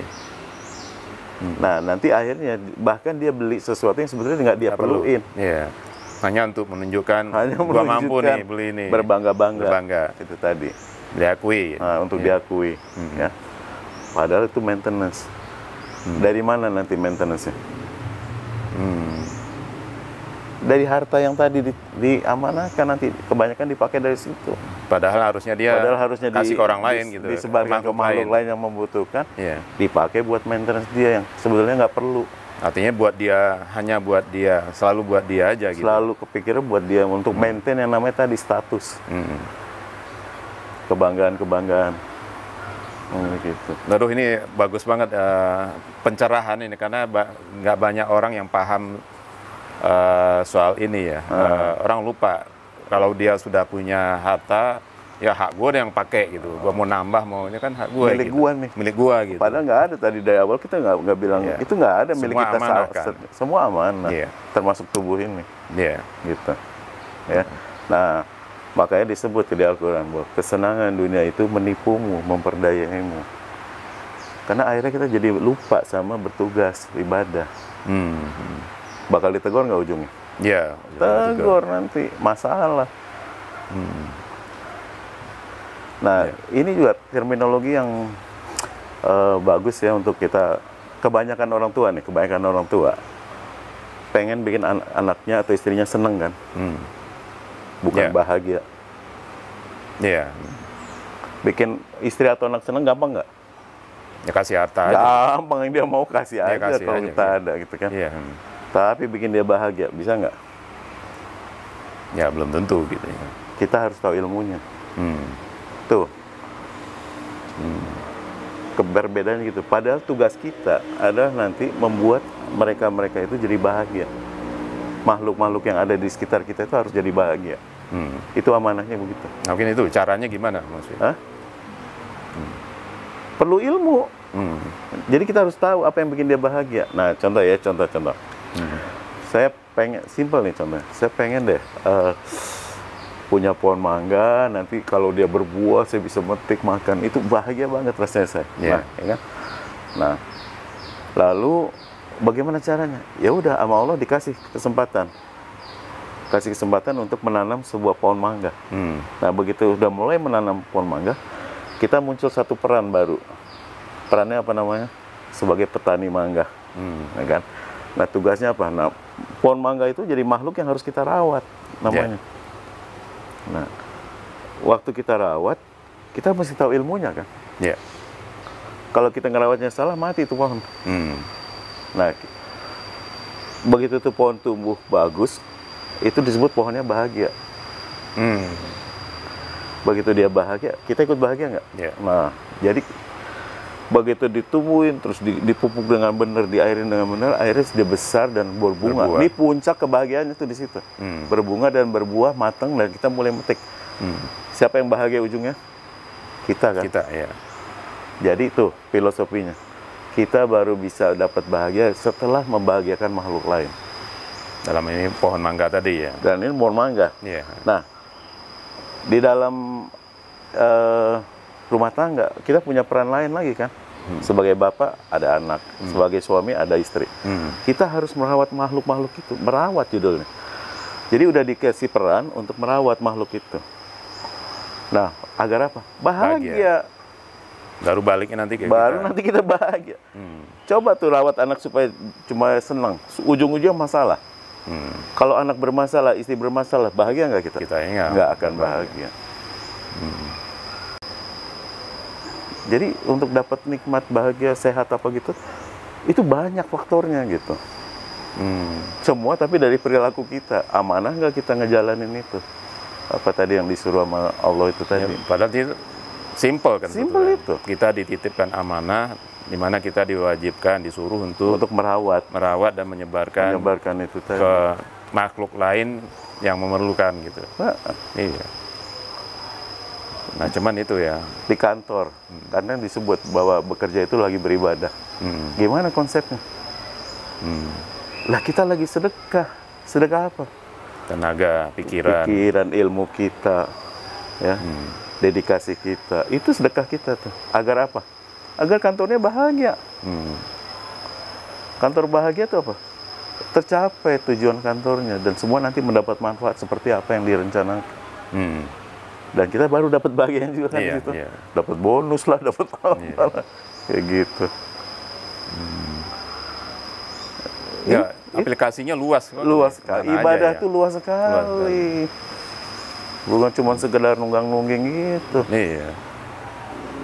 Nah, nanti akhirnya bahkan dia beli sesuatu yang sebetulnya nggak dia perluin. Iya. Hanya untuk menunjukkan, gua mampu nih beli ini. Berbangga. Itu tadi. Diakui. Nah, untuk diakui. Ya. Padahal itu maintenance. Dari mana nanti maintenance-nya? Dari harta yang tadi diamanahkan, nanti kebanyakan dipakai dari situ. Padahal harusnya dia kasih ke orang lain gitu. Disebarkan ke makhluk lain yang membutuhkan, dipakai buat maintenance dia yang sebetulnya nggak perlu. Artinya hanya buat dia, selalu buat dia aja gitu. Selalu kepikiran buat dia untuk maintain yang namanya tadi status. Kebanggaan. Gitu. Aduh, ini bagus banget pencerahan ini, karena nggak banyak orang yang paham soal ini ya. Orang lupa kalau dia sudah punya harta, ya hak gue yang pakai gitu. Gue mau nambah, maunya kan hak gue. Milik gitu. gue nih. Milik gue gitu. Padahal nggak ada tadi dari awal, kita nggak bilang itu nggak ada milik Semua kita amanah, kan? Semua amanah, termasuk tubuh ini. Gitu. Ya. Nah, makanya disebut di Al-Quran bahwa kesenangan dunia itu menipumu, memperdayaimu. Karena akhirnya kita jadi lupa sama bertugas, ibadah. Bakal ditegur nggak ujungnya? Iya. Tegur nanti, masalah. Nah, ini juga terminologi yang bagus ya untuk kita. Kebanyakan orang tua pengen bikin anaknya atau istrinya seneng kan, bukan bahagia. Bikin istri atau anak seneng gampang nggak? Ya kasih harta aja. Gampang, yang dia mau kasih aja kalau kita ada gitu kan. Tapi bikin dia bahagia, bisa nggak? Ya belum tentu gitu ya. Kita harus tahu ilmunya. Tuh. Keberbedaan gitu. Padahal tugas kita adalah nanti membuat mereka itu jadi bahagia. Makhluk-makhluk yang ada di sekitar kita itu harus jadi bahagia. Itu amanahnya begitu. Mungkin itu caranya gimana maksudnya? Perlu ilmu. Jadi kita harus tahu apa yang bikin dia bahagia. Nah, contoh. Saya pengen, simpel nih contohnya. Saya pengen deh punya pohon mangga, nanti kalau dia berbuah saya bisa metik, makan. Itu bahagia banget rasanya saya. Nah, ya kan? Nah, lalu bagaimana caranya? Ya udah, sama Allah dikasih kesempatan. Kasih kesempatan untuk menanam sebuah pohon mangga. Nah, begitu udah mulai menanam pohon mangga, kita muncul satu peran baru. Perannya apa namanya? Sebagai petani mangga. Ya kan? Nah, tugasnya apa? Nah, pohon mangga itu jadi makhluk yang harus kita rawat namanya. Nah, waktu kita rawat, kita mesti tahu ilmunya kan. Kalau kita ngerawatnya salah, mati itu pohon. Nah, begitu tuh pohon tumbuh bagus, itu disebut pohonnya bahagia. Begitu dia bahagia, kita ikut bahagia nggak? Nah, jadi begitu ditumbuhin, terus dipupuk dengan benar, diairin dengan benar, akhirnya dia besar dan berbunga. Ini puncak kebahagiaannya tuh di situ. Berbunga dan berbuah, matang, dan kita mulai metik. Siapa yang bahagia ujungnya? Kita kan? Kita, ya. Jadi itu filosofinya. Kita baru bisa dapat bahagia setelah membahagiakan makhluk lain. Dalam ini pohon mangga tadi ya? Dan ini pohon mangga. Nah, di dalam rumah tangga, kita punya peran lain lagi kan. Sebagai bapak, ada anak. Sebagai suami, ada istri. Kita harus merawat makhluk-makhluk itu. Merawat judulnya. Jadi udah dikasih peran untuk merawat makhluk itu. Nah, agar apa? Bahagia. Baru baliknya nanti kayak Baru nanti kita bahagia. Coba tuh rawat anak supaya cuma senang. Ujung-ujung masalah. Kalau anak bermasalah, istri bermasalah, bahagia nggak kita? Kita nggak akan bahagia. Jadi untuk dapat nikmat, bahagia, sehat apa gitu, itu banyak faktornya gitu. Semua tapi dari perilaku kita. Amanah nggak kita ngejalanin itu? Apa tadi yang disuruh sama Allah itu tadi? Padahal itu simple kan? Simple itu. Kita dititipkan amanah, di mana kita diwajibkan, disuruh untuk merawat dan menyebarkan itu tadi ke makhluk lain yang memerlukan gitu. Iya. Nah, cuman itu ya. Di kantor, karena disebut bahwa bekerja itu lagi beribadah. Gimana konsepnya? Lah kita lagi sedekah. Sedekah apa? Tenaga, pikiran. Ilmu kita, ya, dedikasi kita. Itu sedekah kita tuh. Agar apa? Agar kantornya bahagia. Kantor bahagia itu apa? Tercapai tujuan kantornya dan semua nanti mendapat manfaat seperti apa yang direncanakan. Dan kita baru dapat bagian juga kan gitu. Dapat bonus lah, dapat apa lah. Kayak gitu. Ya, aplikasinya luas. Luas sekali. Ibadah itu luas sekali. Bukan cuma sekedar nunggang-nungging gitu. Iya.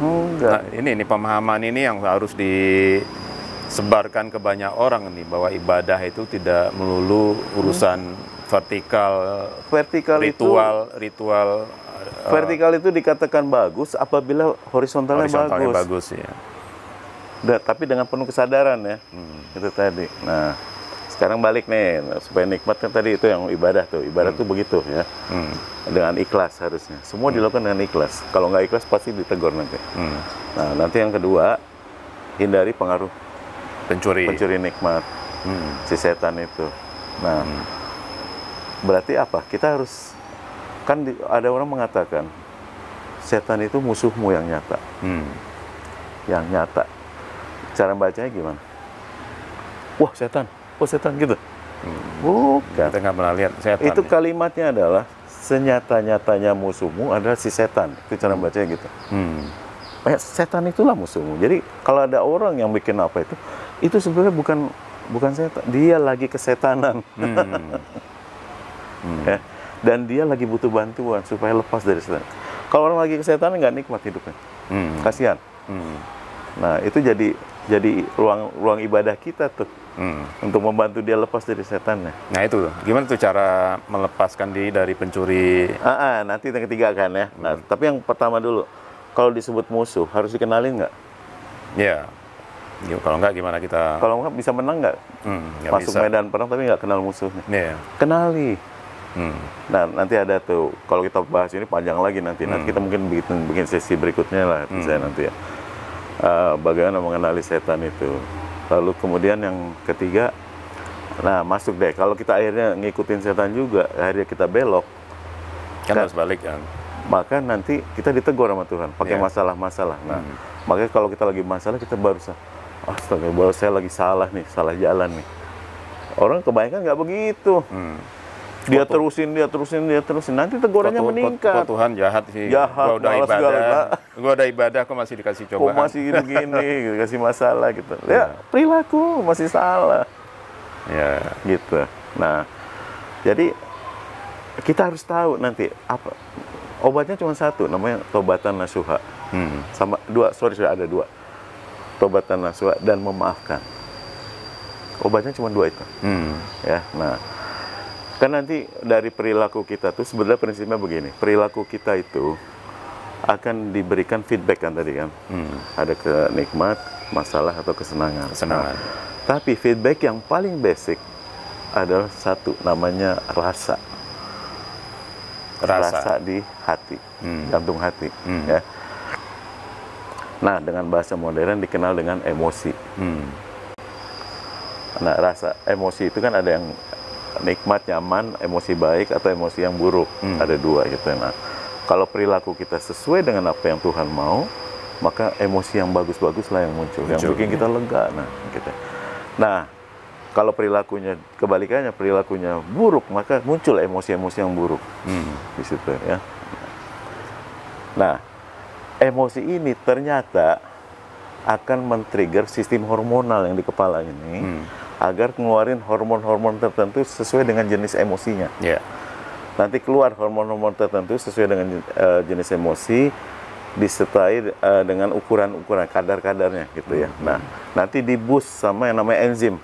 Enggak. Nah, ini pemahaman ini yang harus disebarkan ke banyak orang nih, bahwa ibadah itu tidak melulu urusan vertikal ritual. Vertikal itu dikatakan bagus apabila horizontalnya bagus. Ya. Tapi dengan penuh kesadaran ya. Itu tadi. Nah, sekarang balik nih, supaya nikmat kan tadi itu yang ibadah tuh. Ibadah tuh begitu ya. Dengan ikhlas harusnya. Semua dilakukan dengan ikhlas. Kalau nggak ikhlas pasti ditegur nanti. Nah, nanti yang kedua, hindari pengaruh pencuri nikmat. Si setan itu. Nah, berarti apa? Kita harus, kan ada orang mengatakan setan itu musuhmu yang nyata. Yang nyata. Cara bacanya gimana? Wah, setan. Oh, setan gitu. Bukan. Kita nggak pernah lihat setan. Itu kalimatnya adalah senyata-nyatanya musuhmu adalah si setan. Itu cara bacanya gitu. Setan itulah musuhmu. Jadi kalau ada orang yang bikin apa itu sebenarnya bukan setan. Dia lagi kesetanan. Ya. Dan dia lagi butuh bantuan supaya lepas dari setan. Kalau orang lagi kesetanan nggak nikmat hidupnya. Kasihan. Nah, itu jadi ruang ibadah kita tuh. Untuk membantu dia lepas dari setannya. Nah itu, gimana tuh cara melepaskan diri dari pencuri? Nanti yang ketiga kan ya. Nah, tapi yang pertama dulu, kalau disebut musuh harus dikenalin nggak? Ya, kalau nggak gimana kita? Kalau nggak bisa menang nggak? Masuk bisa. Medan perang tapi nggak kenal musuhnya. Kenali. Nah, nanti ada tuh, kalau kita bahas ini panjang lagi nanti. Nanti kita mungkin bikin sesi berikutnya lah, saya nanti ya. Bagaimana mengenali setan itu. Lalu kemudian yang ketiga, nah masuk deh. Kalau kita akhirnya ngikutin setan juga, akhirnya kita belok. Kan harus balik kan. Maka nanti kita ditegur sama Tuhan, pakai masalah-masalah. Nah, makanya kalau kita lagi masalah, kita baru astaga, baru saya lagi salah nih, salah jalan nih. Orang kebanyakan nggak begitu. Dia terusin. Nanti tegurannya meningkat. Tuhan jahat sih. Jahat, gua udah ibadah, kok masih dikasih cobaan. Kok masih begini, dikasih masalah gitu. Ya, perilaku masih salah. Ya, gitu. Nah, jadi kita harus tahu nanti apa. Obatnya cuma satu, namanya tobatan nasuha. Sama ada dua. Tobatan nasuha dan memaafkan. Obatnya cuma dua itu. Ya, nah. Kan nanti dari perilaku kita tuh sebenarnya prinsipnya begini, perilaku kita itu akan diberikan feedback kan tadi kan, ada kenikmat, masalah atau kesenangan. Nah, tapi feedback yang paling basic adalah satu, namanya rasa di hati, jantung hati. Ya. Nah, dengan bahasa modern dikenal dengan emosi. Nah, rasa emosi itu kan ada yang nikmat, nyaman, emosi baik, atau emosi yang buruk. Ada dua gitu. Nah, kalau perilaku kita sesuai dengan apa yang Tuhan mau, maka emosi yang bagus-bagus lah yang muncul. Yang bikin kita lega. Nah, gitu. Nah, kalau perilakunya kebalikannya, perilakunya buruk, maka muncul emosi-emosi yang buruk. Di situ ya. Nah, emosi ini ternyata akan men-trigger sistem hormonal yang di kepala ini. Agar ngeluarin hormon-hormon tertentu sesuai dengan jenis emosinya. Nanti keluar hormon-hormon tertentu sesuai dengan jenis emosi, disertai dengan ukuran-ukuran kadar-kadarnya gitu ya. Nah, nanti di-boost sama yang namanya enzim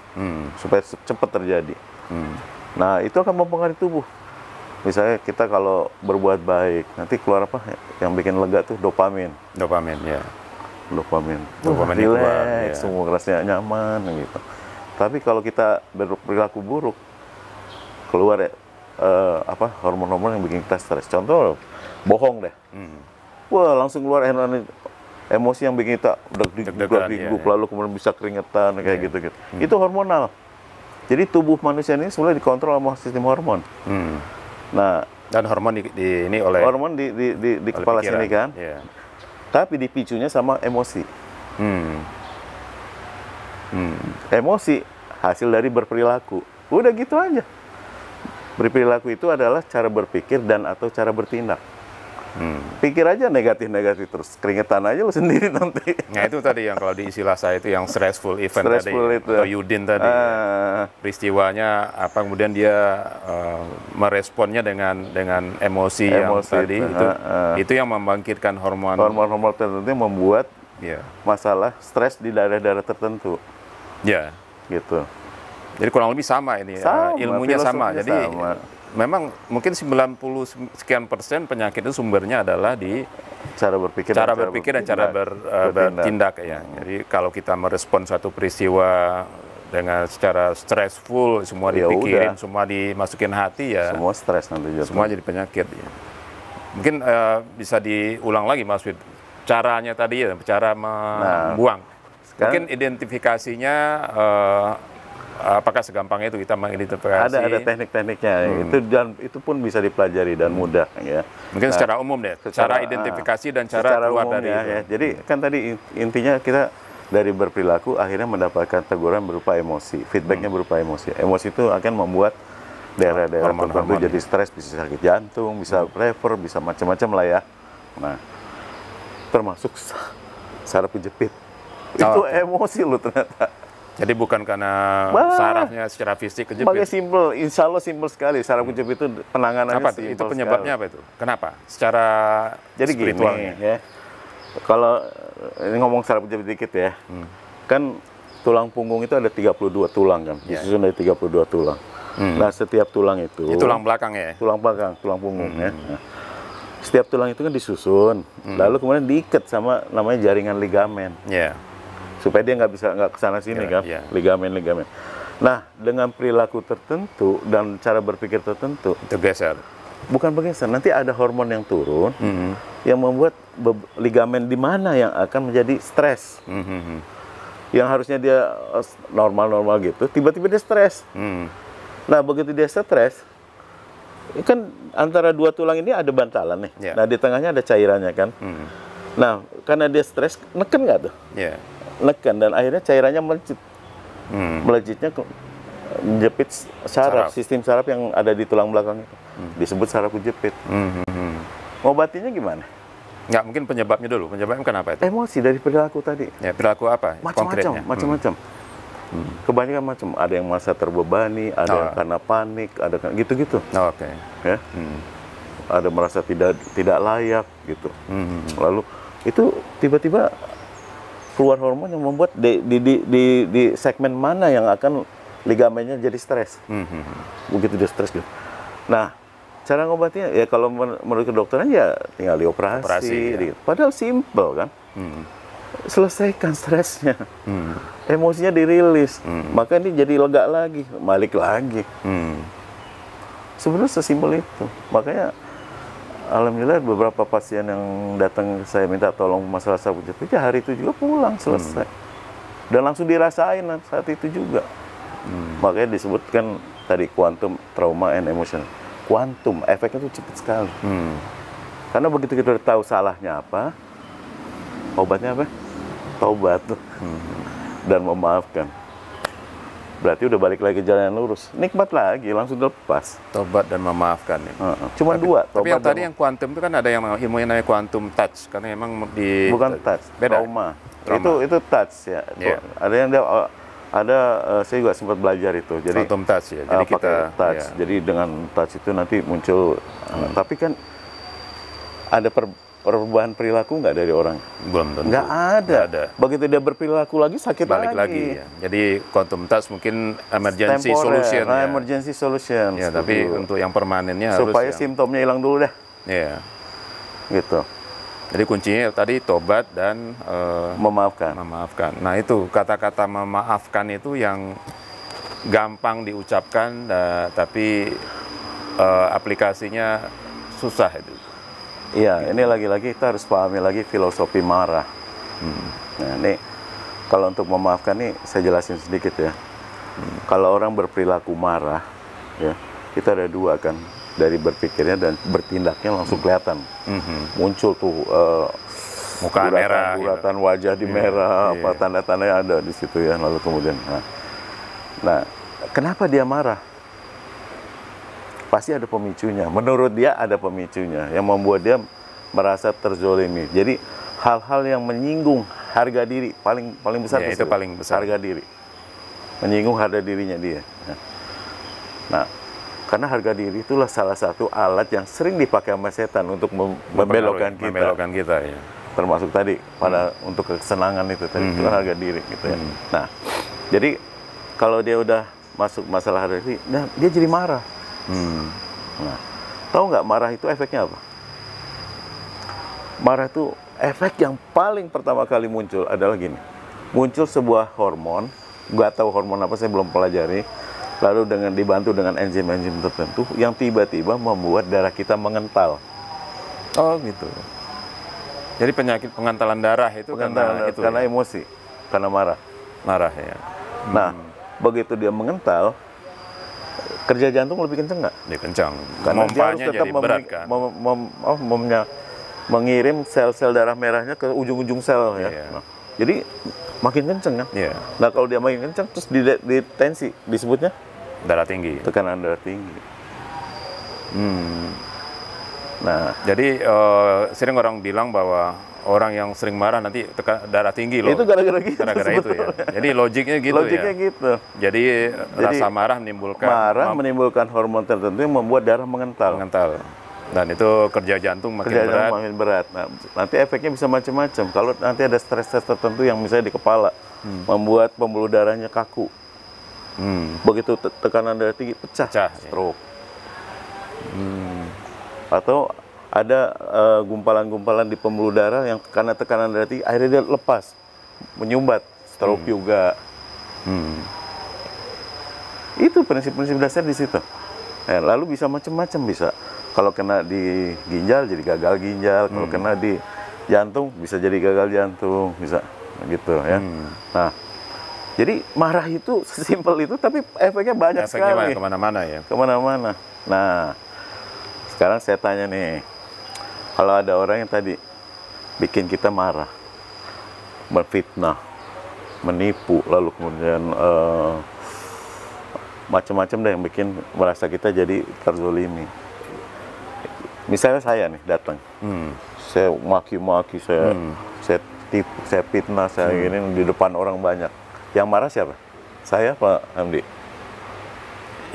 supaya cepat terjadi. Nah, itu akan mempengaruhi tubuh. Misalnya kita kalau berbuat baik, nanti keluar apa yang bikin lega tuh dopamin. Dopamin relax, semua rasanya nyaman gitu. Tapi kalau kita berperilaku buruk, keluar hormon-hormon yang bikin kita stres. Contoh, bohong deh. wah langsung keluar emosi yang bikin kita Deg-degan, deg-deg, iya. lalu kemudian bisa keringetan kayak gitu-gitu. Itu hormonal. Jadi tubuh manusia ini sebenarnya dikontrol sama sistem hormon. Nah, Dan hormon ini oleh hormon di oleh kepala pikiran. sini kan, Iya. tapi dipicunya sama emosi. Hmm. Emosi hasil dari berperilaku. Udah gitu aja. Berperilaku itu adalah cara berpikir dan atau cara bertindak. Pikir aja negatif-negatif terus, keringetan aja lo sendiri nanti. Nah itu tadi yang kalau di istilah saya itu yang stressful event Stressful tadi, itu. atau Yudin tadi. Peristiwanya apa, kemudian dia meresponnya dengan emosi yang Emosi tadi itu, itu yang membangkitkan hormon. Hormon-hormon tertentu yang membuat Ya. masalah stres di daerah-daerah tertentu, Ya. gitu. Jadi kurang lebih sama ini, Sama, ilmunya sama. filosofinya Jadi sama. memang mungkin 90% penyakit itu sumbernya adalah di Cara berpikir, dan cara bertindak ya. Jadi kalau kita merespon satu peristiwa dengan secara stressful, semua Ya dipikirin, udah. semua dimasukin hati ya, Semua stres nanti jatuh. semua jadi penyakit ya. Mungkin bisa diulang lagi Mas Wid, caranya tadi ya, cara membuang. sekarang- Mungkin identifikasinya apakah segampang itu kita mengidentifikasi? Ada teknik-tekniknya. Itu pun bisa dipelajari dan mudah ya. Mungkin secara umum deh, cara identifikasi dan cara keluar dari umumnya, itu. ya. Jadi kan tadi intinya kita dari berperilaku akhirnya mendapatkan teguran berupa emosi, feedbacknya berupa emosi. Emosi itu akan membuat daerah-daerah tertentu Hormon-hormon, jadi stres, bisa sakit jantung, bisa prefer, bisa macam-macam lah ya. Nah, termasuk saraf kejepit. Itu emosi lo ternyata. Jadi bukan karena sarafnya secara fisik Sebagai kejepit. simpel, insya Allah simpel sekali. Saraf kejepit itu penanganannya Apa tuh? simpel Itu penyebabnya sekali. apa itu? Kenapa? Secara Jadi spiritualnya. gini ya, kalau ini ngomong saraf kejepit dikit ya, kan tulang punggung itu ada 32 tulang kan, disusun dari 32 tulang. Nah setiap tulang itu, Itu tulang belakang ya? tulang belakang, tulang punggung ya. Nah, setiap tulang itu kan disusun, lalu kemudian diikat sama namanya jaringan ligamen. Iya. Supaya dia nggak kesana sini kan, ligamen. Nah, dengan perilaku tertentu dan cara berpikir tertentu, Itu geser. bukan bergeser, nanti ada hormon yang turun yang membuat ligamen di mana yang akan menjadi stres. Yang harusnya dia normal-normal gitu, tiba-tiba dia stres. Nah, begitu dia stres, kan antara dua tulang ini ada bantalan nih. Yeah. Nah, di tengahnya ada cairannya kan. Nah, karena dia stres, neken nggak tuh? Iya. Neken, dan akhirnya cairannya melejit. Melejitnya menjepit saraf, sistem saraf yang ada di tulang belakang itu. Disebut saraf kejepit. Ngobatinya gimana? Nggak, mungkin penyebabnya dulu. Penyebabnya kenapa itu? Emosi dari perilaku tadi. Ya, perilaku apa? Konkretnya. Macam-macam. Kebanyakan macam. Ada yang merasa terbebani, ada yang karena panik, ada gitu-gitu. Oh, oke. Ya. Ada merasa tidak layak gitu. Lalu itu tiba-tiba keluar hormon yang membuat di segmen mana yang akan ligamennya jadi stres. Begitu dia stres gitu. Nah, cara ngobatnya ya kalau menurut kedokteran ya tinggal dioperasi. Ya. Padahal simple kan. Selesaikan stresnya. Emosinya dirilis. Maka ini jadi lega lagi, balik lagi. Sebenarnya sesimpel itu. Makanya alhamdulillah beberapa pasien yang datang saya minta tolong masalah saraf kejepit, hari itu juga pulang selesai. Dan langsung dirasain saat itu juga. Makanya disebutkan tadi quantum trauma and emotion. Quantum, efeknya itu cepat sekali. Karena begitu kita udah tahu salahnya apa, obatnya apa? Taubat. Dan memaafkan. Berarti udah balik lagi ke jalan yang lurus. Nikmat lagi, langsung lepas. Tobat dan memaafkan. Ya. Cuma dua. Tapi yang tadi yang kuantum itu kan ada yang ilmu yang namanya quantum touch. Karena memang di... Bukan touch, beda. trauma. Itu touch ya. Ada yang saya juga sempat belajar itu. Jadi quantum touch ya. Jadi kita touch. Jadi dengan touch itu nanti muncul. Tapi kan ada perubahan perilaku nggak dari orang? Belum tentu. Nggak ada. Begitu dia berperilaku lagi sakit balik lagi. Ya. Jadi quantum touch mungkin emergency solution. Ya. Emergency solution. Ya, tapi untuk yang permanennya supaya harus simptomnya hilang dulu dah. Iya. Gitu. Jadi kuncinya tadi tobat dan memaafkan. Nah itu kata-kata memaafkan itu yang gampang diucapkan, tapi aplikasinya susah itu. Iya, ini lagi-lagi kita harus pahami lagi filosofi marah. Nah, ini kalau untuk memaafkan nih saya jelasin sedikit ya. Kalau orang berperilaku marah, ya kita ada dua kan, dari berpikirnya dan bertindaknya langsung kelihatan. Muncul tuh Muka merah, guratan wajah di merah, apa tanda-tandanya ada di situ ya. Lalu kemudian, nah, kenapa dia marah? Pasti ada pemicunya. Menurut dia ada pemicunya yang membuat dia merasa terzolimi. Jadi hal-hal yang menyinggung harga diri paling besar itu paling besar. harga diri, menyinggung harga dirinya dia. Nah, karena harga diri itulah salah satu alat yang sering dipakai sama setan untuk membelokkan kita. Ya. Termasuk tadi pada untuk kesenangan itu tadi itu kan harga diri gitu ya. Nah, jadi kalau dia udah masuk masalah harga diri, nah, dia jadi marah. Nah, tahu nggak marah itu efeknya apa? Marah itu efek yang paling pertama kali muncul adalah gini. Muncul sebuah hormon, nggak tahu hormon apa, saya belum pelajari. Lalu dibantu dengan enzim-enzim tertentu yang tiba-tiba membuat darah kita mengental. Oh gitu. Jadi penyakit pengentalan darah itu karena emosi, karena marah. Marah ya. Nah, begitu dia mengental, kerja jantung lebih kenceng nggak? Dia kencang. Karena dia harus Mompanya tetap jadi berat kan. mengirim sel-sel darah merahnya ke ujung-ujung sel ya. Nah, jadi makin kenceng kan? Nah, kalau dia makin kenceng terus di tensi disebutnya darah tinggi. Tekanan darah tinggi. Nah, jadi sering orang bilang bahwa orang yang sering marah nanti darah tinggi loh. Itu gara-gara gitu. Gara-gara itu ya. Jadi logiknya gitu logiknya ya. gitu. Jadi rasa marah menimbulkan hormon tertentu yang membuat darah mengental. Dan itu kerja jantung makin berat. Nah, nanti efeknya bisa macam-macam. Kalau nanti ada stres tertentu yang misalnya di kepala, membuat pembuluh darahnya kaku. Begitu tekanan darah tinggi, pecah stroke. Atau ada gumpalan-gumpalan di pembuluh darah yang karena tekanan darah tinggi, akhirnya dia lepas, menyumbat, stroke juga. Itu prinsip-prinsip dasar di situ. Lalu bisa macam-macam, bisa. Kalau kena di ginjal jadi gagal ginjal, kalau kena di jantung bisa jadi gagal jantung, bisa gitu ya. Nah, jadi marah itu sesimpel itu, tapi efeknya banyak sekali. Kemana-mana ya. Kemana-mana. Nah, sekarang saya tanya nih, kalau ada orang yang tadi bikin kita marah, menfitnah, menipu, lalu kemudian macam-macam deh yang bikin merasa kita jadi terzolimi. Misalnya saya nih datang, saya maki-maki, saya tipu, saya fitnah, saya ini di depan orang banyak. Yang marah siapa? Saya, Pak Hamdi?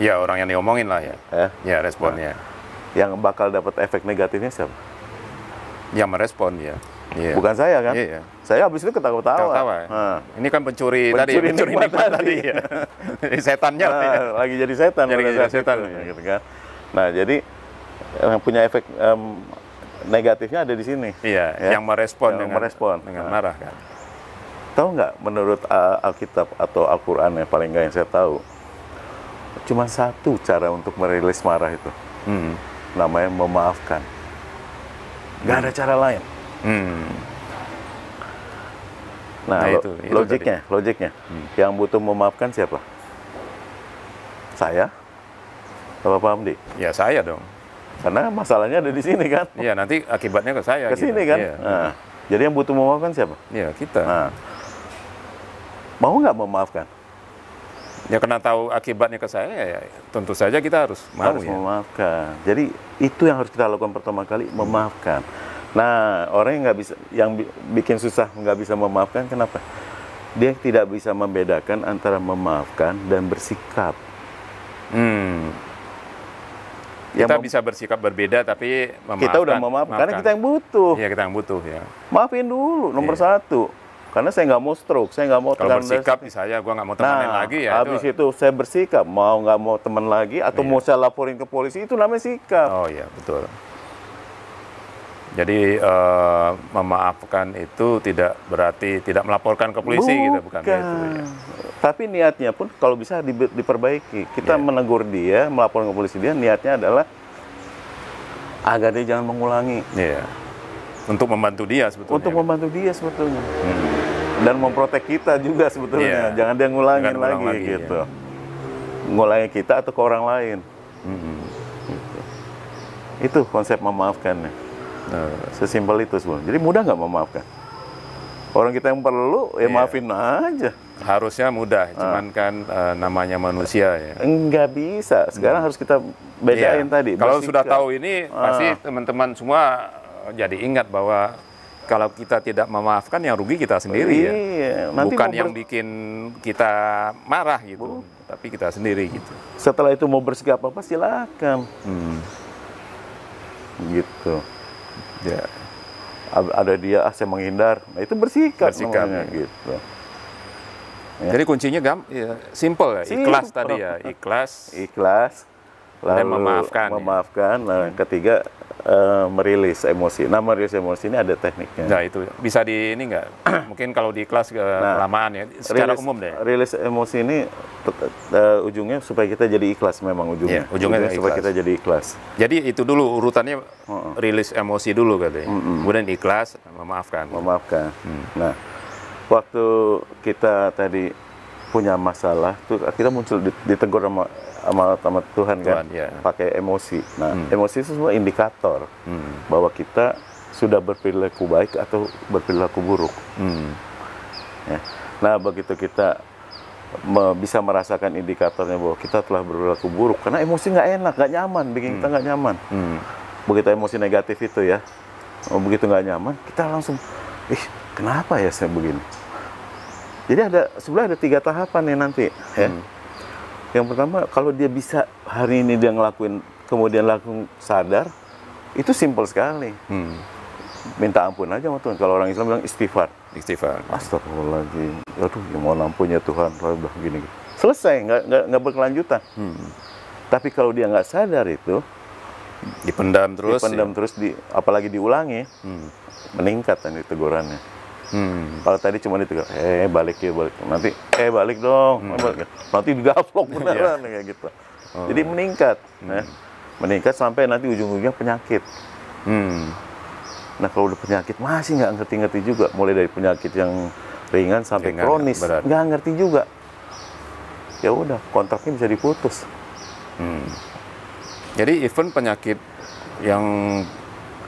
Iya, orang yang diomongin lah ya. Ya, responnya. Yang bakal dapat efek negatifnya siapa? Yang merespon ya. Bukan saya kan? Saya habis itu ketawa-tawa. Ini kan pencuri nikmat tadi ya. Setannya lagi jadi setan. Jadi setan. Gitu kan. Nah, jadi yang punya efek negatifnya ada di sini. Iya, yang merespon dengan marah kan. Tahu nggak, menurut Alkitab atau Al-Quran yang paling nggak yang saya tahu, cuma satu cara untuk merilis marah itu. Namanya memaafkan. Nggak ada cara lain. Nah, itu logiknya. Yang butuh memaafkan siapa? Saya? Apa Pak Hamdi? Ya saya dong. Karena masalahnya ada di sini kan. Iya, nanti akibatnya ke saya. Ke sini kan. Nah, jadi yang butuh memaafkan siapa? Iya, kita. Nah, mau nggak memaafkan? Ya karena tahu akibatnya ke saya, ya tentu saja kita harus memaafkan. Jadi itu yang harus kita lakukan pertama kali, memaafkan. Nah, orang yang nggak bisa, yang bikin susah nggak bisa memaafkan, kenapa? Dia tidak bisa membedakan antara memaafkan dan bersikap. Kita bisa bersikap berbeda, tapi memaafkan. Kita udah memaafkan, karena kita yang butuh. Iya, kita yang butuh ya. Maafin dulu, nomor satu. Karena saya nggak mau stroke, saya nggak mau kalau bersikap saya gue nggak mau temenin lagi ya. Habis itu saya bersikap, mau nggak mau teman lagi, atau mau saya laporin ke polisi, itu namanya sikap. Oh iya, betul. Jadi memaafkan itu tidak berarti tidak melaporkan ke polisi, gitu, bukan gitu ya. Tapi niatnya pun kalau bisa diperbaiki. Kita menegur dia, melaporkan ke polisi dia, niatnya adalah agar dia jangan mengulangi. Iya. Untuk membantu dia sebetulnya. Untuk membantu dia sebetulnya. Dan memprotek kita juga sebetulnya. Iya. Jangan dia ngulangin Jangan ngulang lagi lagi, gitu. Ngulangin kita atau ke orang lain. Gitu. Itu konsep memaafkannya. Sesimpel itu sebenarnya. Jadi mudah nggak memaafkan? Orang kita yang perlu, ya maafin aja. Harusnya mudah, cuman kan namanya manusia ya. Enggak bisa. Sekarang harus kita bedain tadi. Kalau bersikap. sudah tahu ini, pasti teman-teman semua jadi ingat bahwa kalau kita tidak memaafkan, yang rugi kita sendiri ya. Nanti Bukan yang bikin kita marah gitu, tapi kita sendiri gitu. Setelah itu mau bersikap apa, silakan. Gitu. Ya. Ada dia, saya menghindar. Nah, itu bersikap namanya, ya. gitu. Ya. Jadi kuncinya simple ya, ikhlas tadi ya, ikhlas, lalu dan memaafkan. Nah, yang ketiga merilis emosi. Nah, merilis emosi ini ada tekniknya. Nah, itu bisa ini nggak? Mungkin kalau di kelas kelamaan ya, secara umum deh. Rilis emosi ini ujungnya supaya kita jadi ikhlas memang ujungnya. Ujungnya supaya kita jadi ikhlas. Jadi itu dulu urutannya, rilis emosi dulu katanya. Kemudian ikhlas, memaafkan. Nah, waktu kita tadi punya masalah, tuh kita muncul ditegur sama Tuhan kan, pakai emosi. Nah, emosi itu semua indikator bahwa kita sudah berperilaku baik atau berperilaku buruk. Ya. Nah, begitu kita bisa merasakan indikatornya bahwa kita telah berperilaku buruk, karena emosi nggak enak, nggak nyaman, bikin kita nggak nyaman. Begitu emosi negatif itu ya, begitu nggak nyaman, kita langsung, kenapa ya saya begini? Jadi sebenarnya ada 3 tahapan nih nanti. Ya. Yang pertama, kalau dia bisa hari ini dia ngelakuin, kemudian langsung sadar, itu simpel sekali. Minta ampun aja sama Tuhan. Kalau orang Islam bilang istighfar. Astagfirullahaladzim. Aduh, ya mohon ampunnya Tuhan. Udah gini. Selesai, nggak berkelanjutan. Tapi kalau dia nggak sadar itu, dipendam terus, apalagi diulangi, meningkat nanti tegurannya. Kalau tadi cuma ditegur, balik ya, balik. Nanti, balik dong. Nanti digaplok beneran kayak gitu. Jadi meningkat. Meningkat sampai nanti ujung-ujungnya penyakit. Nah, kalau udah penyakit masih nggak ngerti-ngerti juga. Mulai dari penyakit yang ringan sampai kronis, nggak ngerti juga. Ya udah, kontraknya bisa diputus. Jadi even penyakit yang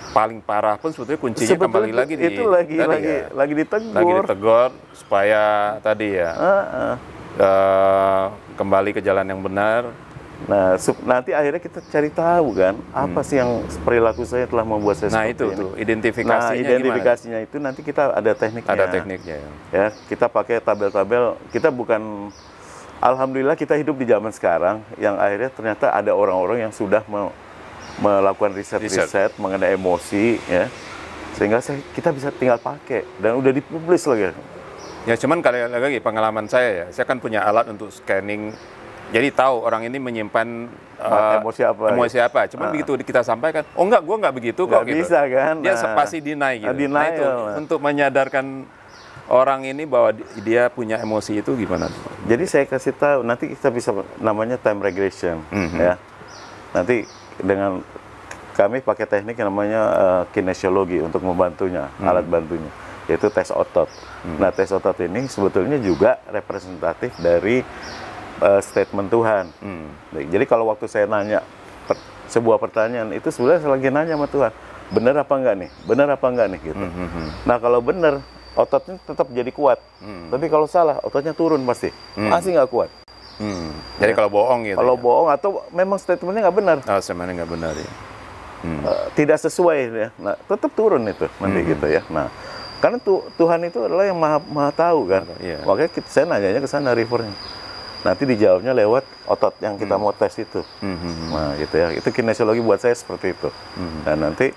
paling parah pun sebetulnya kuncinya kembali lagi itu lagi ditegur supaya tadi ya kembali ke jalan yang benar. Nah, nanti akhirnya kita cari tahu kan apa sih yang perilaku saya telah membuat saya seperti ini. Tuh identifikasinya. Nah, identifikasinya gimana? Itu nanti kita ada tekniknya. Ada tekniknya ya. Kita pakai tabel-tabel. Kita bukan, alhamdulillah kita hidup di zaman sekarang yang akhirnya ternyata ada orang-orang yang sudah melakukan riset mengenai emosi ya. Sehingga kita bisa tinggal pakai dan udah dipublish lagi. Ya, cuman kali lagi pengalaman saya ya, saya kan punya alat untuk scanning. Jadi tahu orang ini menyimpan emosi apa. Cuman begitu kita sampaikan, enggak, gue nggak begitu kok. Gitu. Bisa kan? Dia pasti deny gitu. Nah itu untuk menyadarkan orang ini bahwa dia punya emosi itu gimana? Jadi saya kasih tahu, nanti kita bisa namanya time regression, ya. Nanti dengan kami pakai teknik yang namanya kinesiologi untuk membantunya, alat bantunya, yaitu tes otot. Nah, tes otot ini sebetulnya juga representatif dari statement Tuhan. Jadi kalau waktu saya nanya sebuah pertanyaan, itu sebenarnya saya lagi nanya sama Tuhan, benar apa enggak nih? Benar apa enggak nih? Gitu. Nah, kalau benar, ototnya tetap jadi kuat. Tapi kalau salah, ototnya turun pasti. Masih nggak kuat. Jadi kalau bohong gitu. Kalau bohong atau memang statementnya nggak benar. Sebenarnya nggak benar ya. Tidak sesuai ya. Nah, tetap turun itu nanti gitu ya. Nah, karena Tuhan itu adalah yang maha tahu kan. Makanya saya nanyanya ke sana rivernya. Nanti dijawabnya lewat otot yang kita mau tes itu. Nah, gitu ya. Itu kinesiologi buat saya seperti itu. Dan nanti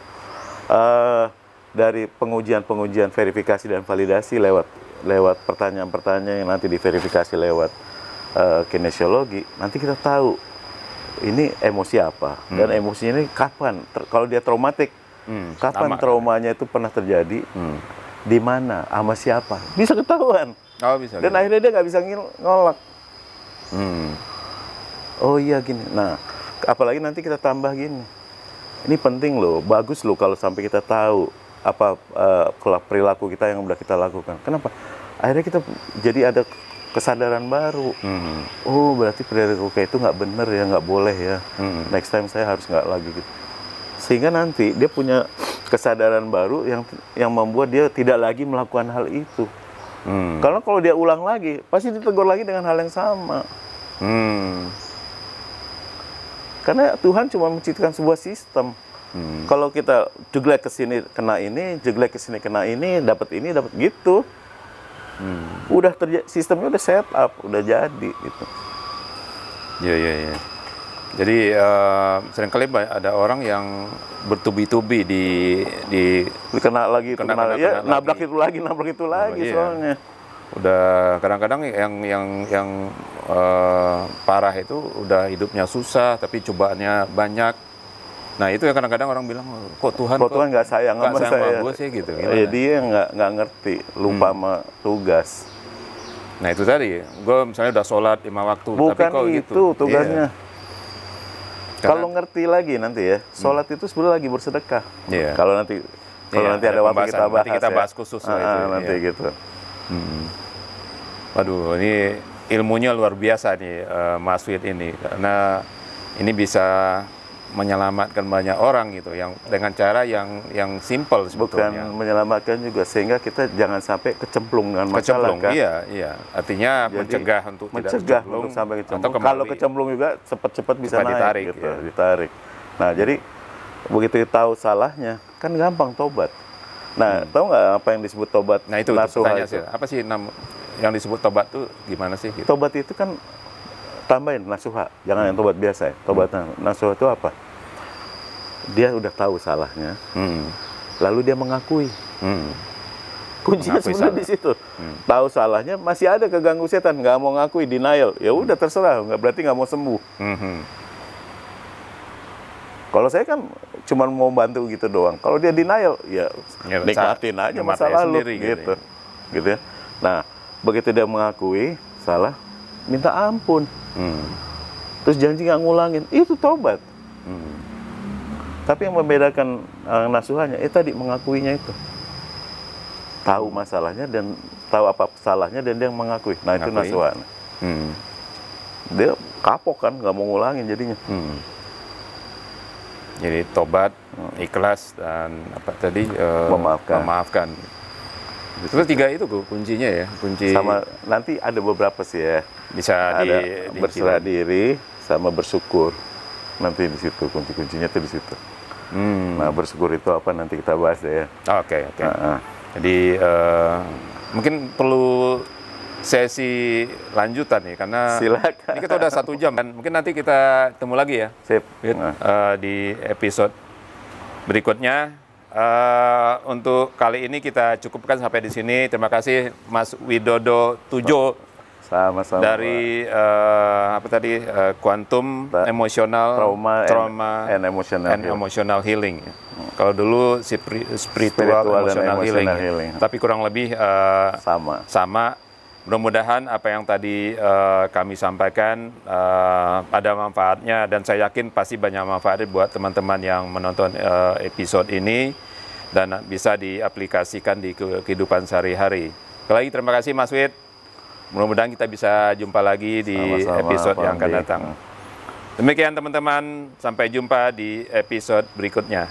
dari pengujian verifikasi dan validasi lewat pertanyaan-pertanyaan yang nanti diverifikasi lewat kinesiologi, nanti kita tahu ini emosi apa dan emosinya ini kapan. Kalau dia traumatik, kapan traumanya itu pernah terjadi, di mana, sama siapa, bisa ketahuan. Bisa. Dan akhirnya dia nggak bisa ngolak. Oh iya gini. Nah, apalagi nanti kita tambah gini. Ini penting loh, bagus loh kalau sampai kita tahu apa perilaku kita yang udah kita lakukan. Kenapa? Akhirnya kita jadi ada kesadaran baru. Oh, berarti perilaku kayak itu nggak bener ya, nggak boleh ya. Next time saya harus nggak lagi gitu. Sehingga nanti dia punya kesadaran baru yang membuat dia tidak lagi melakukan hal itu. Karena kalau dia ulang lagi, pasti ditegur lagi dengan hal yang sama. Karena Tuhan cuma menciptakan sebuah sistem. Kalau kita jeglek ke sini kena ini, jeglek ke sini kena ini, dapat gitu. Udah sistemnya udah set up, udah jadi gitu. Iya. Jadi seringkali ada orang yang bertubi-tubi kena lagi, ya, nabrak itu lagi soalnya. Udah kadang-kadang yang parah itu udah hidupnya susah tapi cobaannya banyak. Nah itu yang kadang-kadang orang bilang kok Tuhan nggak sayang sama saya gue sih gitu. Ya, dia nggak ngerti, lupa sama tugas. Nah itu tadi gue misalnya udah sholat 5 waktu bukan tapi kok itu gitu. tugasnya. Kalau Karena, ngerti lagi nanti ya, sholat itu sebenarnya lagi bersedekah. Kalau nanti ada waktu kita bahas khusus nanti gitu. Waduh, ini ilmunya luar biasa nih, Mas Wid ini, karena ini bisa menyelamatkan banyak orang gitu, yang dengan cara yang simple sebetulnya. Bukan menyelamatkan juga, sehingga kita jangan sampai kecemplung dengan masalah. Kan? Iya. Artinya jadi, mencegah untuk tidak kecemplung, untuk sampai kecemplung. Kalau kecemplung juga cepat-cepat bisa naik, ditarik, gitu, ditarik. Nah, jadi begitu tahu salahnya, kan gampang tobat. Nah, tahu nggak apa yang disebut tobat? Nah itu pertanyaan sih. Apa sih yang disebut tobat itu gimana sih? Gitu? Tobat itu kan tambahin nasuha, jangan yang tobat biasa ya. Tobat nasuha itu apa? Dia udah tahu salahnya, lalu dia mengakui. Kuncinya sebenarnya di situ. Tahu salahnya, masih ada keganggu setan, nggak mau ngakui, denial. Ya udah terserah, nggak berarti nggak mau sembuh. Kalau saya kan cuma mau bantu gitu doang. Kalau dia denial, ya nikmatin aja masa lalu gitu. Gitu ya. Nah, begitu dia mengakui salah, minta ampun. Terus janji nggak ngulangin, itu tobat. Tapi yang membedakan nasuhanya, tadi mengakuinya itu. Tahu masalahnya dan tahu apa salahnya dan dia mengakui. Nah, itu nasuhan. Dia kapok kan, nggak mau ngulangin jadinya. Jadi tobat, ikhlas, dan apa tadi memaafkan. Terus 3 itu kuncinya ya, kunci. Sama nanti ada beberapa sih ya. Bisa ada berserah diri sama bersyukur. Nanti di situ kunci-kuncinya tuh di situ. Nah, bersyukur itu apa nanti kita bahas deh ya. Oke. Jadi mungkin perlu sesi lanjutan nih, karena silakan. Ini kita udah 1 jam kan. Mungkin nanti kita ketemu lagi ya. Sip. Di episode berikutnya. Untuk kali ini kita cukupkan sampai di sini. Terima kasih Mas Widodo Tujo. Sama-sama. Dari Quantum Emotional Trauma and Emotional Healing. Kalau dulu spiritual emotional healing. Tapi kurang lebih sama. Mudah-mudahan apa yang tadi kami sampaikan ada manfaatnya, dan saya yakin pasti banyak manfaatnya buat teman-teman yang menonton episode ini dan bisa diaplikasikan di kehidupan sehari-hari. Sekali lagi terima kasih Mas Wid. Mudah-mudahan kita bisa jumpa lagi di episode yang akan datang. Demikian teman-teman, sampai jumpa di episode berikutnya.